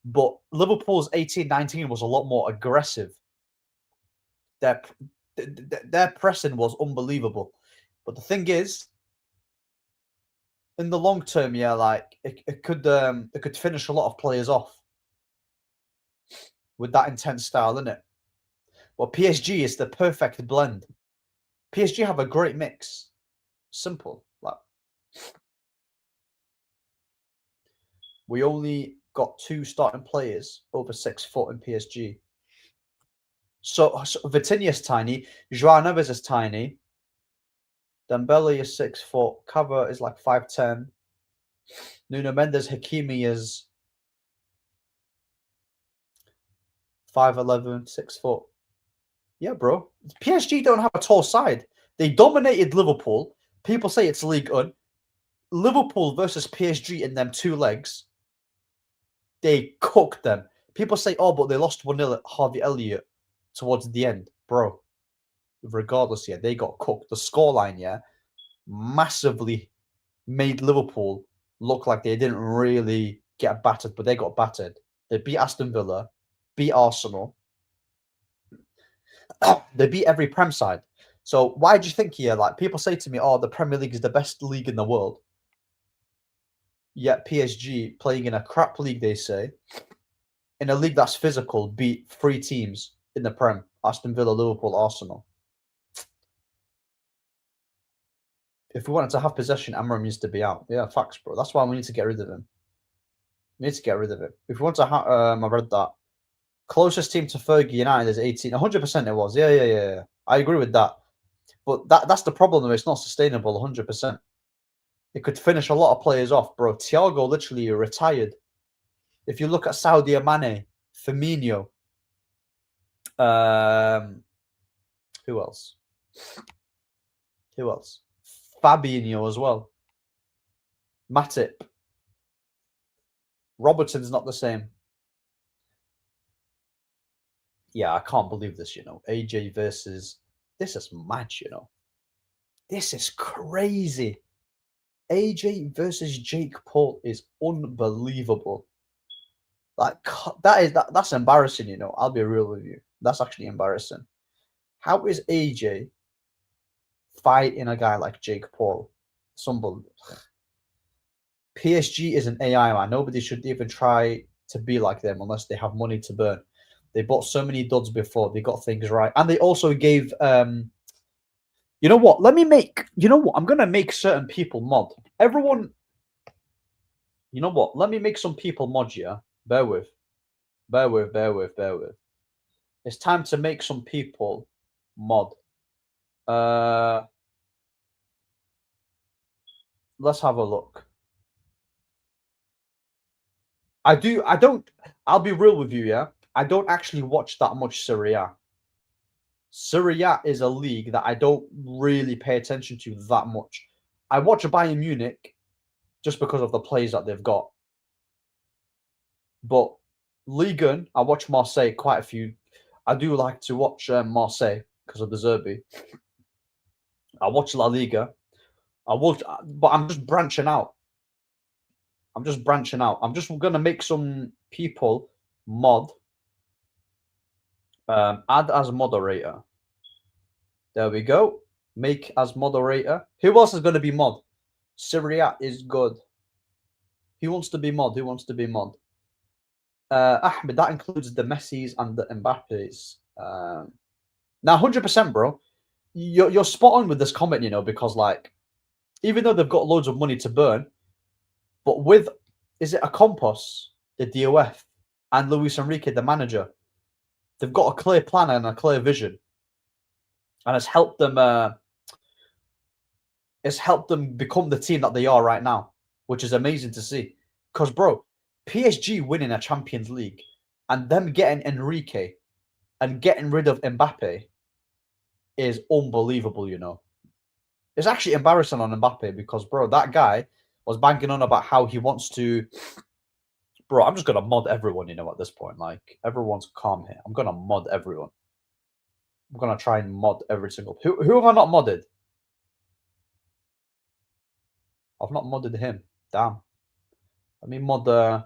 but Liverpool's 18-19 was a lot more aggressive. Their pressing was unbelievable. But the thing is, in the long term, yeah, like it could finish a lot of players off with that intense style, innit? Well, PSG is the perfect blend. PSG have a great mix. Simple. Like, we only got 2 starting players over 6 foot in PSG. So Vitinha's tiny, João Neves is tiny, Dembele is 6 foot, Cava is like 5'10", Nuno Mendes, Hakimi is 5'11", 6 foot. Yeah, bro. PSG don't have a tall side. They dominated Liverpool. People say it's League One. Liverpool versus PSG in them 2 legs, they cooked them. People say, oh, but they lost 1-0 at Harvey Elliott towards the end. Bro, regardless, yeah, they got cooked. The scoreline, yeah, massively made Liverpool look like they didn't really get battered, but they got battered. They beat Aston Villa, beat Arsenal. They beat every Prem side. So why do you think here? Like, people say to me, oh, the Premier League is the best league in the world. Yet PSG, playing in a crap league, they say, in a league that's physical, beat 3 teams in the Prem: Aston Villa, Liverpool, Arsenal. If we wanted to have possession, Amram needs to be out. Yeah, facts, bro. That's why we need to get rid of him. We need to get rid of him. If we want to have, I read that. Closest team to Fergie United is 18. 100% it was. Yeah. I agree with that. But that's the problem, though. It's not sustainable, 100%. It could finish a lot of players off, bro. Thiago literally retired. If you look at Sadio Mane, Firmino, who else? Fabinho as well. Matip. Robertson's not the same. Yeah, I can't believe this, you know. AJ versus... This is mad, you know. This is crazy. AJ versus Jake Paul is unbelievable. Like, that's embarrassing, you know. I'll be real with you. That's actually embarrassing. How is AJ fighting a guy like Jake Paul? It's unbelievable. PSG is an AI, man. Nobody should even try to be like them unless they have money to burn. They bought so many duds before. They got things right. And they also gave... you know what? I'm going to make certain people mod. Everyone... You know what? Let me make some people mod, yeah? Bear with. It's time to make some people mod. Let's have a look. I'll be real with you, yeah? I don't actually watch that much Serie A. Serie A is a league that I don't really pay attention to that much. I watch Bayern Munich just because of the players that they've got. But Ligue 1, I watch Marseille quite a few. I do like to watch Marseille because of the Zerbi. I watch La Liga. But I'm just branching out. I'm just going to make some people mod. Add as moderator. There we go. Make as moderator. Who else is going to be mod? Serie A is good. Who wants to be mod? Ahmed, that includes the Messis and the Mbappes. Now, 100%, bro. You're spot on with this comment, you know, because, like, even though they've got loads of money to burn, but with, is it Ocampos, the DOF, and Luis Enrique, the manager, they've got a clear plan and a clear vision. And it's helped them become the team that they are right now, which is amazing to see. Because, bro, PSG winning a Champions League and them getting Enrique and getting rid of Mbappe is unbelievable, you know. It's actually embarrassing on Mbappe because, bro, that guy was banging on about how he wants to... Bro, I'm just going to mod everyone, you know, at this point. Like, everyone's calm here. I'm going to mod everyone. I'm going to try and mod every single... Who have I not modded? I've not modded him. Damn. Let me mod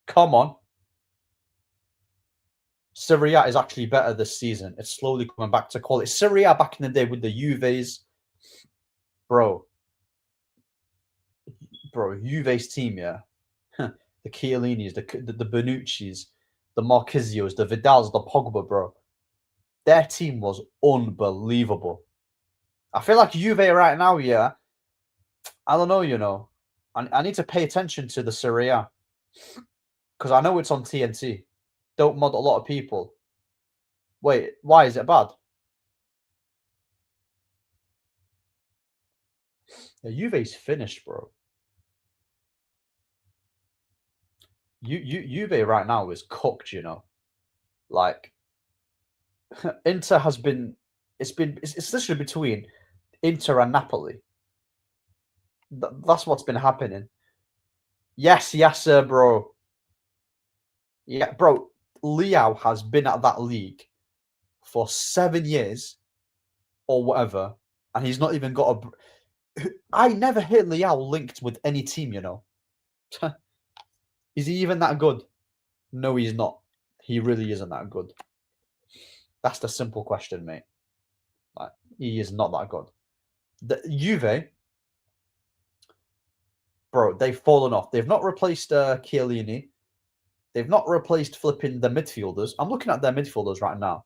come on. Serie A is actually better this season. It's slowly coming back to quality. Serie A back in the day with the Juves, bro, Juve's team, yeah. The Chiellinis, the Bonucci's, the Marquizios, the Vidals, the Pogba, bro. Their team was unbelievable. I feel like Juve right now, yeah. I don't know, you know. I need to pay attention to the Serie A because I know it's on TNT. Don't mod a lot of people. Wait, why is it bad? The Juve's finished, bro. Juve right now is cooked, you know. Like Inter has been. It's literally between Inter and Napoli. That's what's been happening. Yes, sir, bro. Yeah, bro. Leao has been at that league for 7 years or whatever, and he's not even got a. I never hear Leao linked with any team, you know. Is he even that good? No, he's not. He really isn't that good. That's the simple question, mate. Like, he is not that good. The Juve, bro, they've fallen off. They've not replaced Chiellini. They've not replaced flipping the midfielders. I'm looking at their midfielders right now.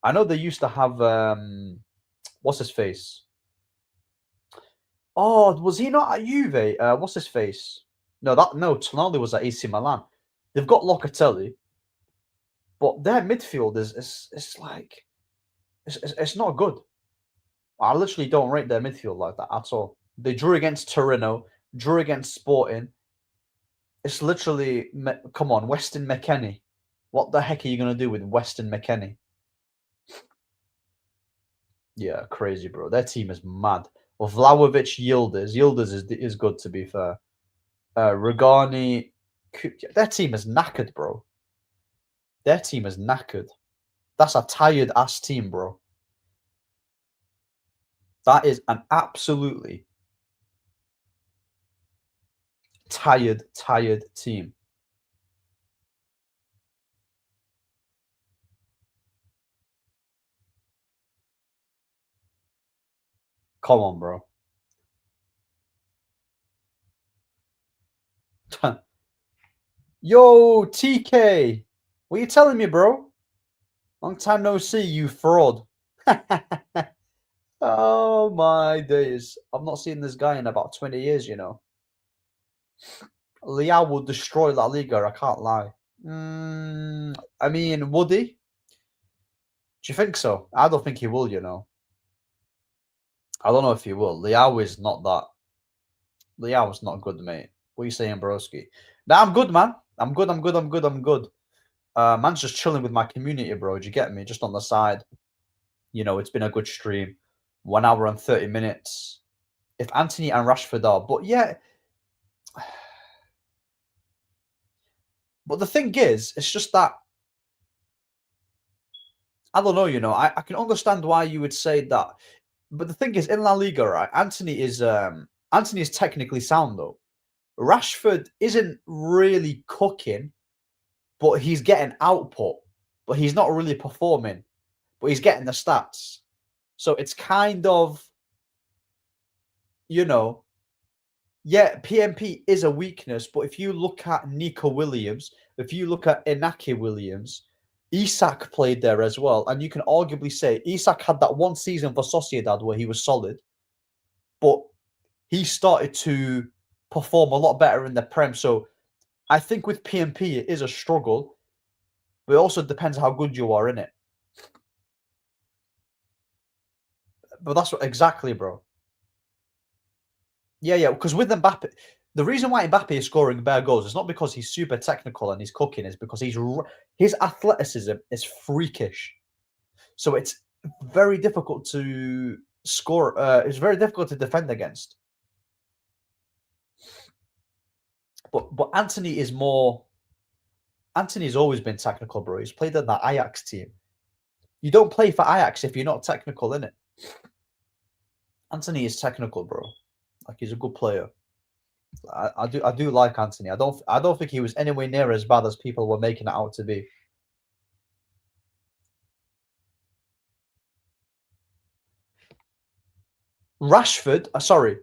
I know they used to have what's his face? Oh, was he not at Juve? What's his face? No, Tonali was at AC Milan. They've got Locatelli, but their midfield is like it's not good. I literally don't rate their midfield like that at all. They drew against Torino, drew against Sporting. It's literally, come on, Weston McKennie. What the heck are you going to do with Weston McKennie? Yeah, crazy, bro. Their team is mad. Well, Vlahovic, Yildiz is good, to be fair. Regani, their team is knackered, bro. Their team is knackered. That's a tired-ass team, bro. That is an absolutely tired team. Come on, bro. Yo, TK. What are you telling me, bro? Long time no see, you fraud. Oh, my days. I've not seen this guy in about 20 years, you know. Leao will destroy La Liga, I can't lie. I mean, would he? Do you think so? I don't think he will, you know. I don't know if he will. Leao is not that. Leao's not good, mate. What are you saying, broski? Nah, I'm good, man. I'm good. Man's just chilling with my community, bro. Do you get me? Just on the side. You know, it's been a good stream. 1 hour and 30 minutes. If Antony and Rashford are, but yeah. But the thing is, it's just that I don't know, you know. I can understand why you would say that. But the thing is, in La Liga, right, Antony is technically sound though. Rashford isn't really cooking, but he's getting output. But he's not really performing. But he's getting the stats. So it's kind of, you know, yeah, PMP is a weakness. But if you look at Nico Williams, if you look at Inaki Williams, Isak played there as well. And you can arguably say Isak had that one season for Sociedad where he was solid. But he started to perform a lot better in the Prem. So I think with PMP, it is a struggle. But it also depends how good you are in it. But that's what exactly, bro. Yeah. Because with Mbappe, the reason why Mbappe is scoring bare goals is not because he's super technical and he's cooking, is because his athleticism is freakish. So it's very difficult to score. It's very difficult to defend against. But Antony is more. Antony's always been technical, bro. He's played in that Ajax team. You don't play for Ajax if you're not technical, innit? Antony is technical, bro. Like, he's a good player. I do like Anthony. I don't think he was anywhere near as bad as people were making it out to be. Rashford, sorry,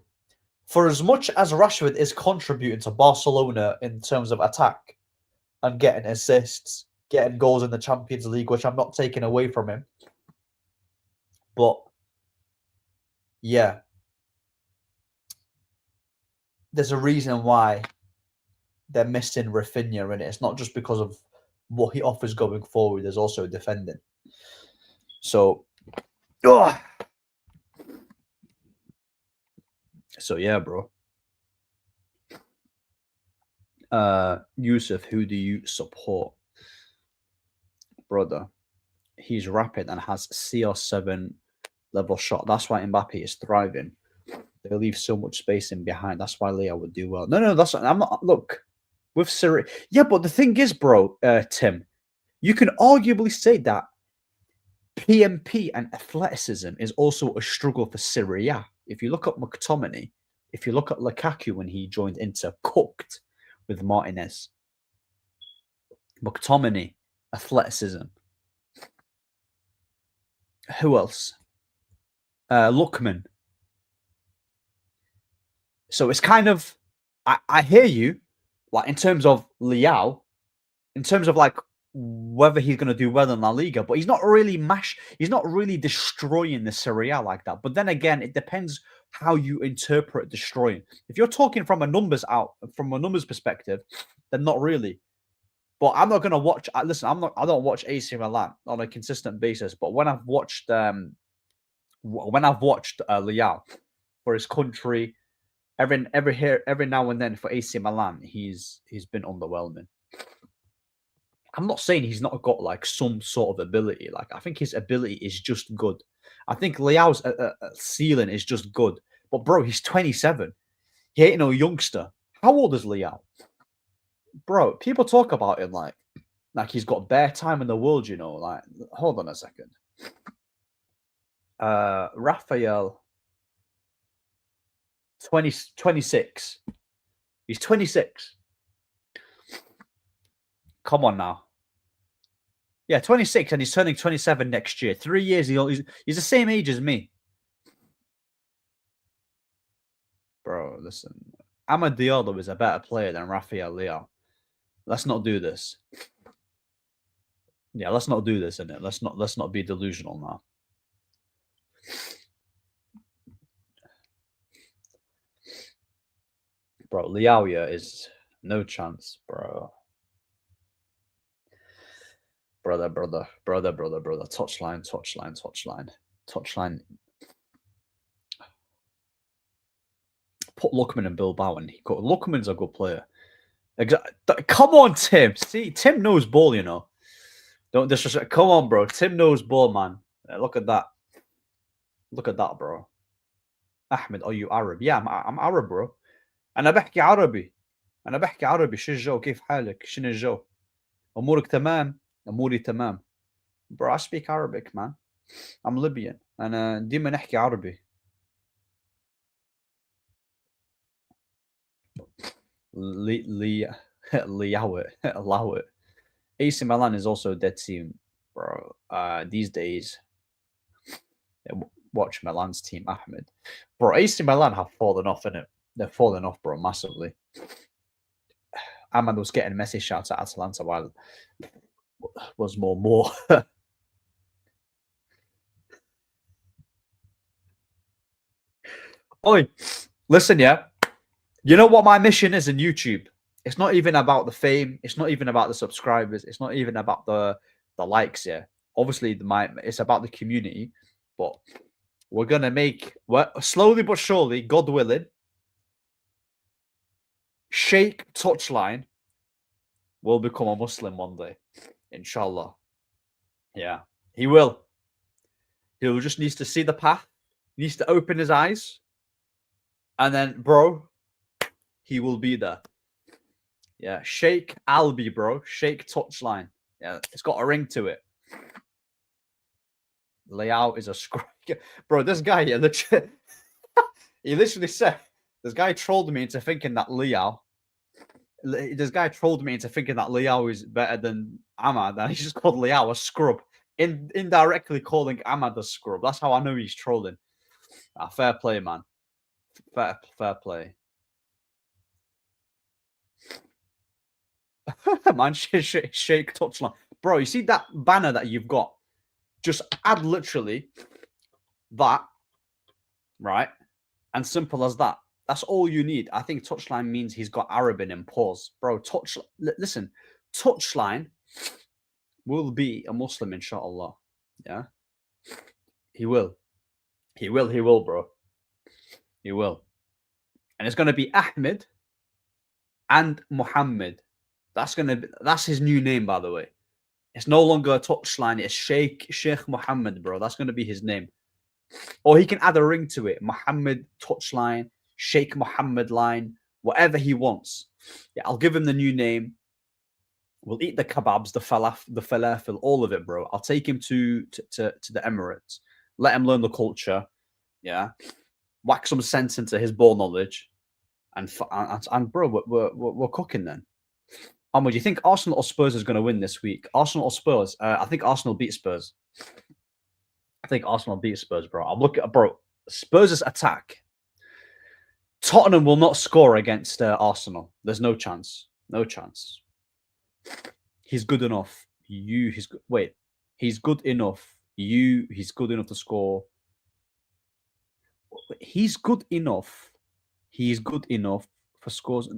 for as much as Rashford is contributing to Barcelona in terms of attack and getting assists, getting goals in the Champions League, which I'm not taking away from him, but yeah, there's a reason why they're missing Rafinha in it. It's not just because of what he offers going forward. There's also defending. So, ugh. So yeah, bro. Yusuf, who do you support? Brother, he's rapid and has CR7 level shot. That's why Mbappe is thriving. They leave so much space in behind. That's why Leo would do well. No, that's I'm not. Look, with Syria, yeah, but the thing is, bro, Tim, you can arguably say that PMP and athleticism is also a struggle for Syria. If you look at McTominay, if you look at Lukaku when he joined Inter, cooked with Martinez. McTominay, athleticism. Who else? Lookman. So it's kind of, I hear you, like in terms of Leao, in terms of like whether he's going to do well in La Liga, but he's not really he's not really destroying the Serie A like that. But then again, it depends how you interpret destroying. If you're talking from a numbers perspective, then not really. But I'm not going to watch. Listen, I don't watch AC Milan on a consistent basis. But when I've watched Leao for his country, every now and then for AC Milan, he's been underwhelming. I'm not saying he's not got like some sort of ability. Like I think his ability is just good. I think Leao's ceiling is just good. But bro, he's 27. He ain't no youngster. How old is Leao? Bro, people talk about him like he's got bare time in the world, you know. Like, hold on a second. Raphael, 26. He's 26. Come on now. Yeah, 26, and he's turning 27 next year. 3 years, he's the same age as me. Bro, listen. Amad Diallo is a better player than Rafael Leao. Let's not do this. Yeah, let's not do this, innit? Let's not be delusional now. Bro, Leao is no chance, bro. Brother. Touchline. Put Lookman in Bilbao, and Lookman's a good player. Come on, Tim. See, Tim knows ball, you know. Don't disrespect. Come on, bro. Tim knows ball, man. Look at that. Look at that, bro. Ahmed, are you Arab? Yeah, I'm Arab, bro. أنا بحكي عربي. شو الجو؟ كيف حالك؟ شنو الجو؟ أمورك تمام؟ أموري تمام. Bro, I speak Arabic, man. I'm Libyan. أنا ديما نحكي عربي. Allow it. AC Milan is also a dead team, bro. These days, watch Milan's team, Ahmed. Bro, AC Milan have fallen off, innit? They're falling off, bro, massively. Ahmed was getting Messi shouts at Atalanta while was more. Oi, listen, yeah. You know what my mission is in YouTube? It's not even about the fame. It's not even about the subscribers. It's not even about the likes. Yeah, obviously it's about the community. But we're gonna make slowly but surely, God willing, Sheikh Touchline will become a Muslim one day, inshallah. Yeah, he will. He'll just needs to see the path. He needs to open his eyes, and then, bro, he will be there. Yeah, Sheikh Albi, bro. Sheikh Touchline. Yeah, it's got a ring to it. Leao is a screw. Bro, this guy, he literally said, This guy trolled me into thinking that Liao. This guy trolled me into thinking that Liao is better than Ahmad, and he just called Liao a scrub, indirectly calling Ahmad a scrub. That's how I know he's trolling. Fair play, man. Fair play. Man, shake touchline. Bro, you see that banner that you've got? Just add literally that, right? And simple as that. That's all you need. I think touchline means he's got Arab in him. Pause. Bro, listen, touchline will be a Muslim, inshallah. Yeah? He will. He will, bro. He will. And it's going to be Ahmed and Muhammad. That's his new name, by the way. It's no longer a touchline. It's Sheikh Muhammad, bro. That's going to be his name. Or he can add a ring to it. Muhammad touchline, Sheikh Muhammad line, whatever he wants. Yeah, I'll give him the new name. We'll eat the kebabs, the falafel, all of it, bro. I'll take him to the Emirates. Let him learn the culture. Yeah. Whack some sense into his ball knowledge. And bro, we're cooking then. Ahmed, do you think Arsenal or Spurs is going to win this week? Arsenal or Spurs? I think Arsenal beat Spurs. I think Arsenal beat Spurs, bro. I'm looking at, bro, Spurs' attack. Tottenham will not score against Arsenal. There's no chance. No chance. He's good enough. He's good enough. He's good enough to score. He's good enough. He's good enough for scores.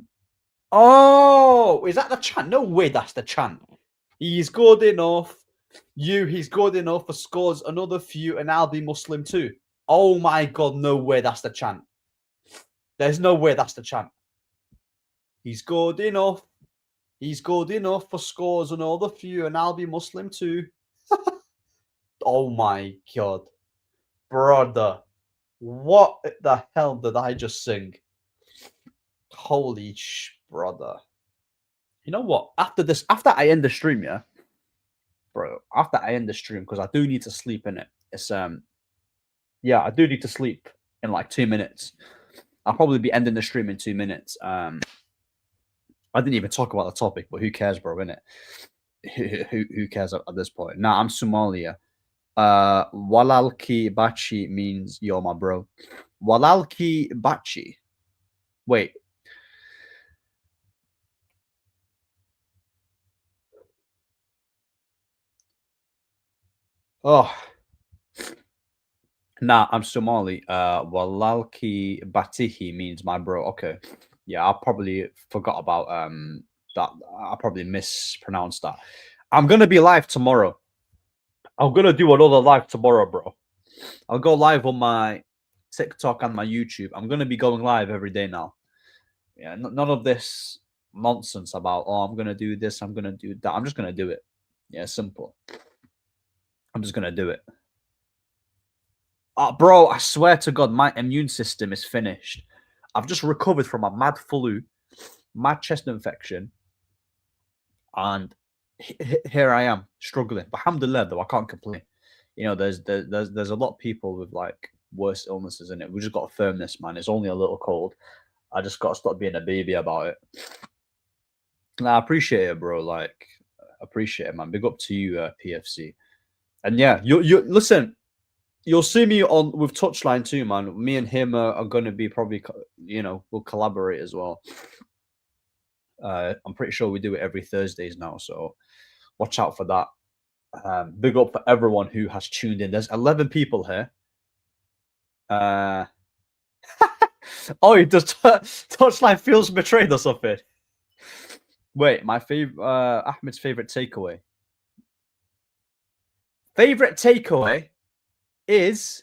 Oh, is that the chant? No way that's the chant. He's good enough. He's good enough for scores another few, and I'll be Muslim too. Oh my God, no way that's the chant. There's no way that's the chant. He's good enough. He's good enough for scores another few, and I'll be Muslim too. Oh my God. Brother. What the hell did I just sing? Holy brother. You know what? After I end the stream, yeah, bro. After I end the stream, because I do need to sleep in it. It's yeah, I do need to sleep in like 2 minutes. I'll probably be ending the stream in 2 minutes. I didn't even talk about the topic, but who cares, bro? Innit? Who cares at this point? Nah, I'm Somalia. Walalki Bachi means you're my bro. Walalki Bachi. Wait. Oh. Nah, I'm Somali. Walalki Batihi means my bro. Okay. Yeah, I probably forgot about that. I probably mispronounced that. I'm gonna be live tomorrow. I'm gonna do another live tomorrow, bro. I'll go live on my TikTok and my YouTube. I'm gonna be going live every day now. Yeah, none of this nonsense about I'm gonna do this, I'm gonna do that. I'm just gonna do it. Yeah, simple. I'm just gonna do it. Bro, I swear to God, my immune system is finished. I've just recovered from a mad flu, mad chest infection, and here I am struggling. But alhamdulillah, though, I can't complain. You know, there's a lot of people with like worse illnesses in it. We just got to firm this, man. It's only a little cold. I just got to stop being a baby about it. Nah, I appreciate it, bro. Like, appreciate it, man. Big up to you, PFC. And yeah, you listen. You'll see me on with Touchline too, man. Me and him are going to be probably, you know, we'll collaborate as well. I'm pretty sure we do it every Thursdays now, so watch out for that. Big up for everyone who has tuned in. There's 11 people here. Oh, does Touchline feels betrayed or something? Wait, my favorite, Ahmed's favorite takeaway. Favorite takeaway is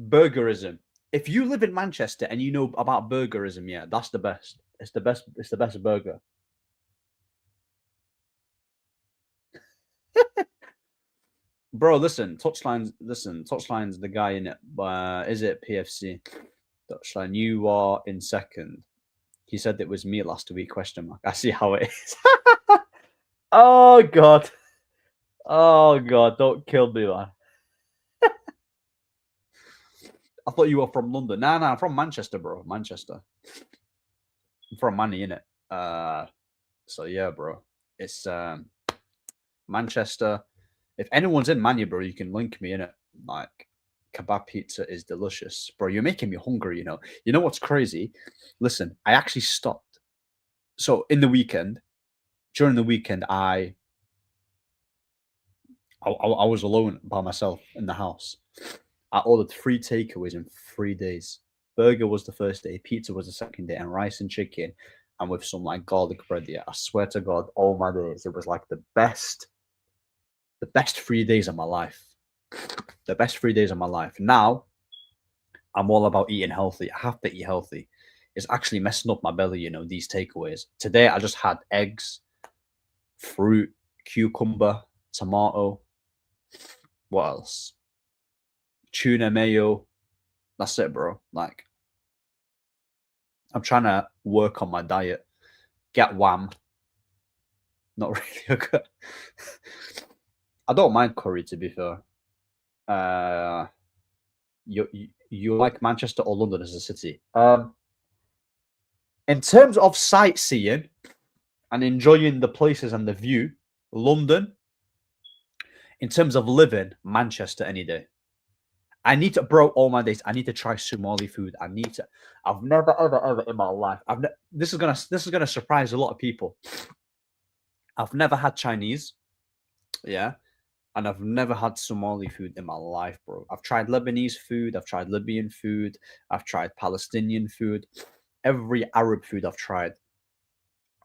burgerism. If you live in Manchester and you know about burgerism, yeah, that's the best. It's the best. It's the best burger. Bro, listen, Touchline's the guy in it. Is it PFC? Touchline, you are in second. He said it was me last week, question mark. I see how it is. Oh God. Oh God, don't kill me, man. I thought you were from London. Nah, I'm from Manchester, bro. Manchester. I'm from Manny, innit? So yeah, bro. It's Manchester. If anyone's in Manny, bro, you can link me in it. Like, kebab pizza is delicious, bro. You're making me hungry. You know what's crazy? Listen, I actually stopped. So during the weekend, I was alone by myself in the house. I ordered 3 takeaways in 3 days. Burger was the first day, pizza was the second day, and rice and chicken, and with some like garlic bread. Yeah, I swear to God, all my days, it was like the best 3 days of my life. The best 3 days of my life. Now, I'm all about eating healthy. I have to eat healthy. It's actually messing up my belly, these takeaways. Today, I just had eggs, fruit, cucumber, tomato. What else? Tuna mayo. That's it, bro. Like, I'm trying to work on my diet. Get wham. Not really good. I don't mind curry, to be fair. You like Manchester or London as a city? In terms of sightseeing and enjoying the places and the view, London. In terms of living, Manchester any day. I need to, bro, all my days, I need to try Somali food. I've never, ever in my life, this is gonna surprise a lot of people. I've never had Chinese, yeah, and I've never had Somali food in my life, bro. I've tried Lebanese food, I've tried Libyan food, I've tried Palestinian food, every Arab food I've tried.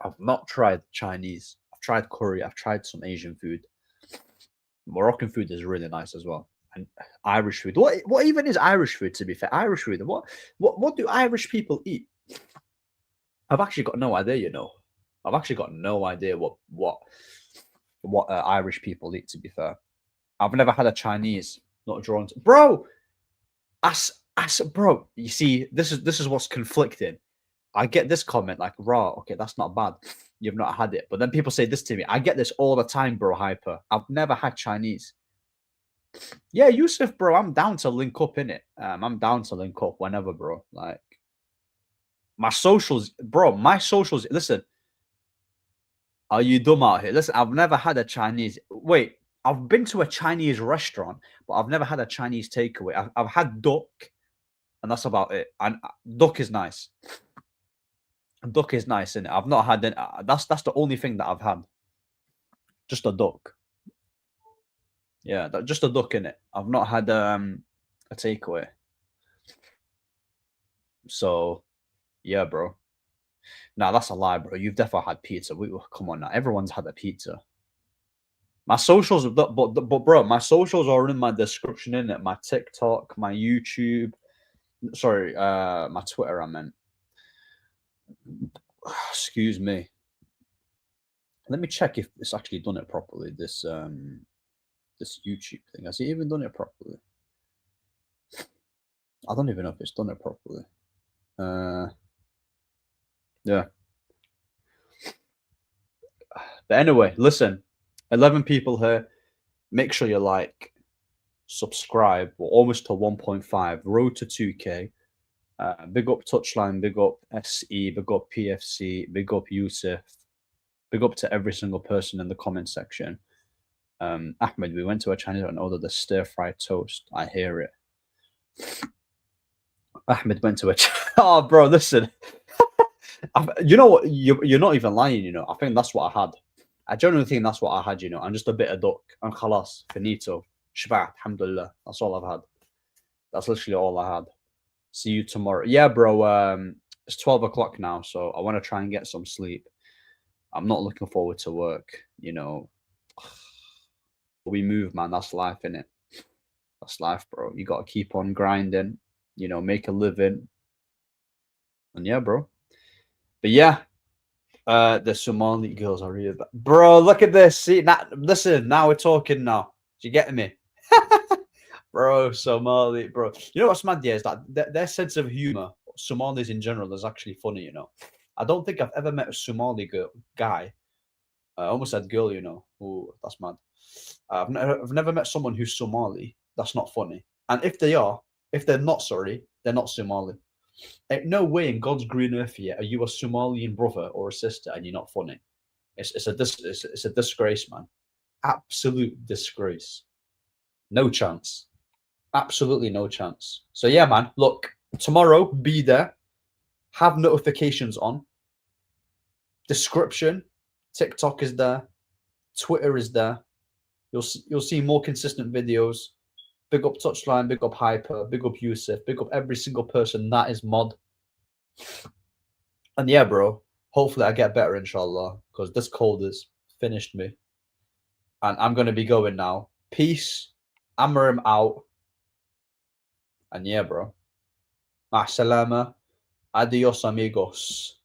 I've not tried Chinese. I've tried curry, I've tried some Asian food. Moroccan food is really nice as well. And Irish food. What even is Irish food, to be fair? Irish food. What do Irish people eat? I've actually got no idea, I've actually got no idea what Irish people eat, to be fair. I've never had a Chinese, not drawn to. Bro, bro, you see, this is what's conflicting. I get this comment like, raw, okay, that's not bad. You've not had it. But then people say this to me. I get this all the time, bro, hyper. I've never had Chinese. Yeah, Yusuf, bro, I'm down to link up, innit? I'm down to link up whenever, bro. Like, my socials, bro, listen, are you dumb out here? Listen, I've never had a Chinese. Wait, I've been to a Chinese restaurant, but I've never had a Chinese takeaway. I've had duck, and that's about it. And duck is nice. Duck is nice, innit? I've not had any. That's the only thing that I've had. Just a duck. Yeah, just a duck in it. I've not had a takeaway. So, yeah, bro. Nah, that's a lie, bro. You've definitely had pizza. Come on now. Everyone's had a pizza. My socials, but bro, my socials are in my description, in it. My TikTok, my YouTube. Sorry, my Twitter. I meant. Excuse me. Let me check if it's actually done it properly. This YouTube thing. Has it even done it properly? I don't even know if it's done it properly. Yeah. But anyway, listen, 11 people here. Make sure you like, subscribe. We're almost to 1.5. Road to 2K. Big up Touchline, big up SE, big up PFC, big up Yusuf. Big up to every single person in the comment section. Ahmed, we went to a Chinese and ordered the stir-fried toast. I hear it. Ahmed went to a... Oh, bro, listen. You know what? You're not even lying, I think that's what I had. I genuinely think that's what I had, I'm just a bit of duck. And khalas, finito. Shbat, alhamdulillah. That's all I've had. That's literally all I had. See you tomorrow. Yeah, bro. It's 12 o'clock now, so I want to try and get some sleep. I'm not looking forward to work, We move, man. That's life, innit? That's life, bro. You got to keep on grinding, make a living. And yeah, bro. But yeah, the Somali girls are really bad. Bro, look at this. See, listen, now we're talking now. Do you get me? Bro, Somali, bro. You know what's mad, yeah, is that their sense of humor, Somalis in general, is actually funny, I don't think I've ever met a Somali guy. I almost said girl, Oh, that's mad. I've never met someone who's Somali that's not funny. And if they are, If they're not, sorry, they're not Somali. Ain't no way in God's green earth here are you a Somalian brother or a sister and you're not funny. It's a disgrace, man. Absolute disgrace. No chance. Absolutely no chance. So yeah, man. Look, tomorrow, be there. Have notifications on. Description. TikTok is there. Twitter is there. You'll see more consistent videos. Big up Touchline, big up Hyper, big up Yusuf, big up every single person that is mod. And yeah, bro, hopefully I get better, inshallah, because this cold has finished me. And I'm going to be going now. Peace. Amarim out. And yeah, bro. Ma salama. Adios, amigos.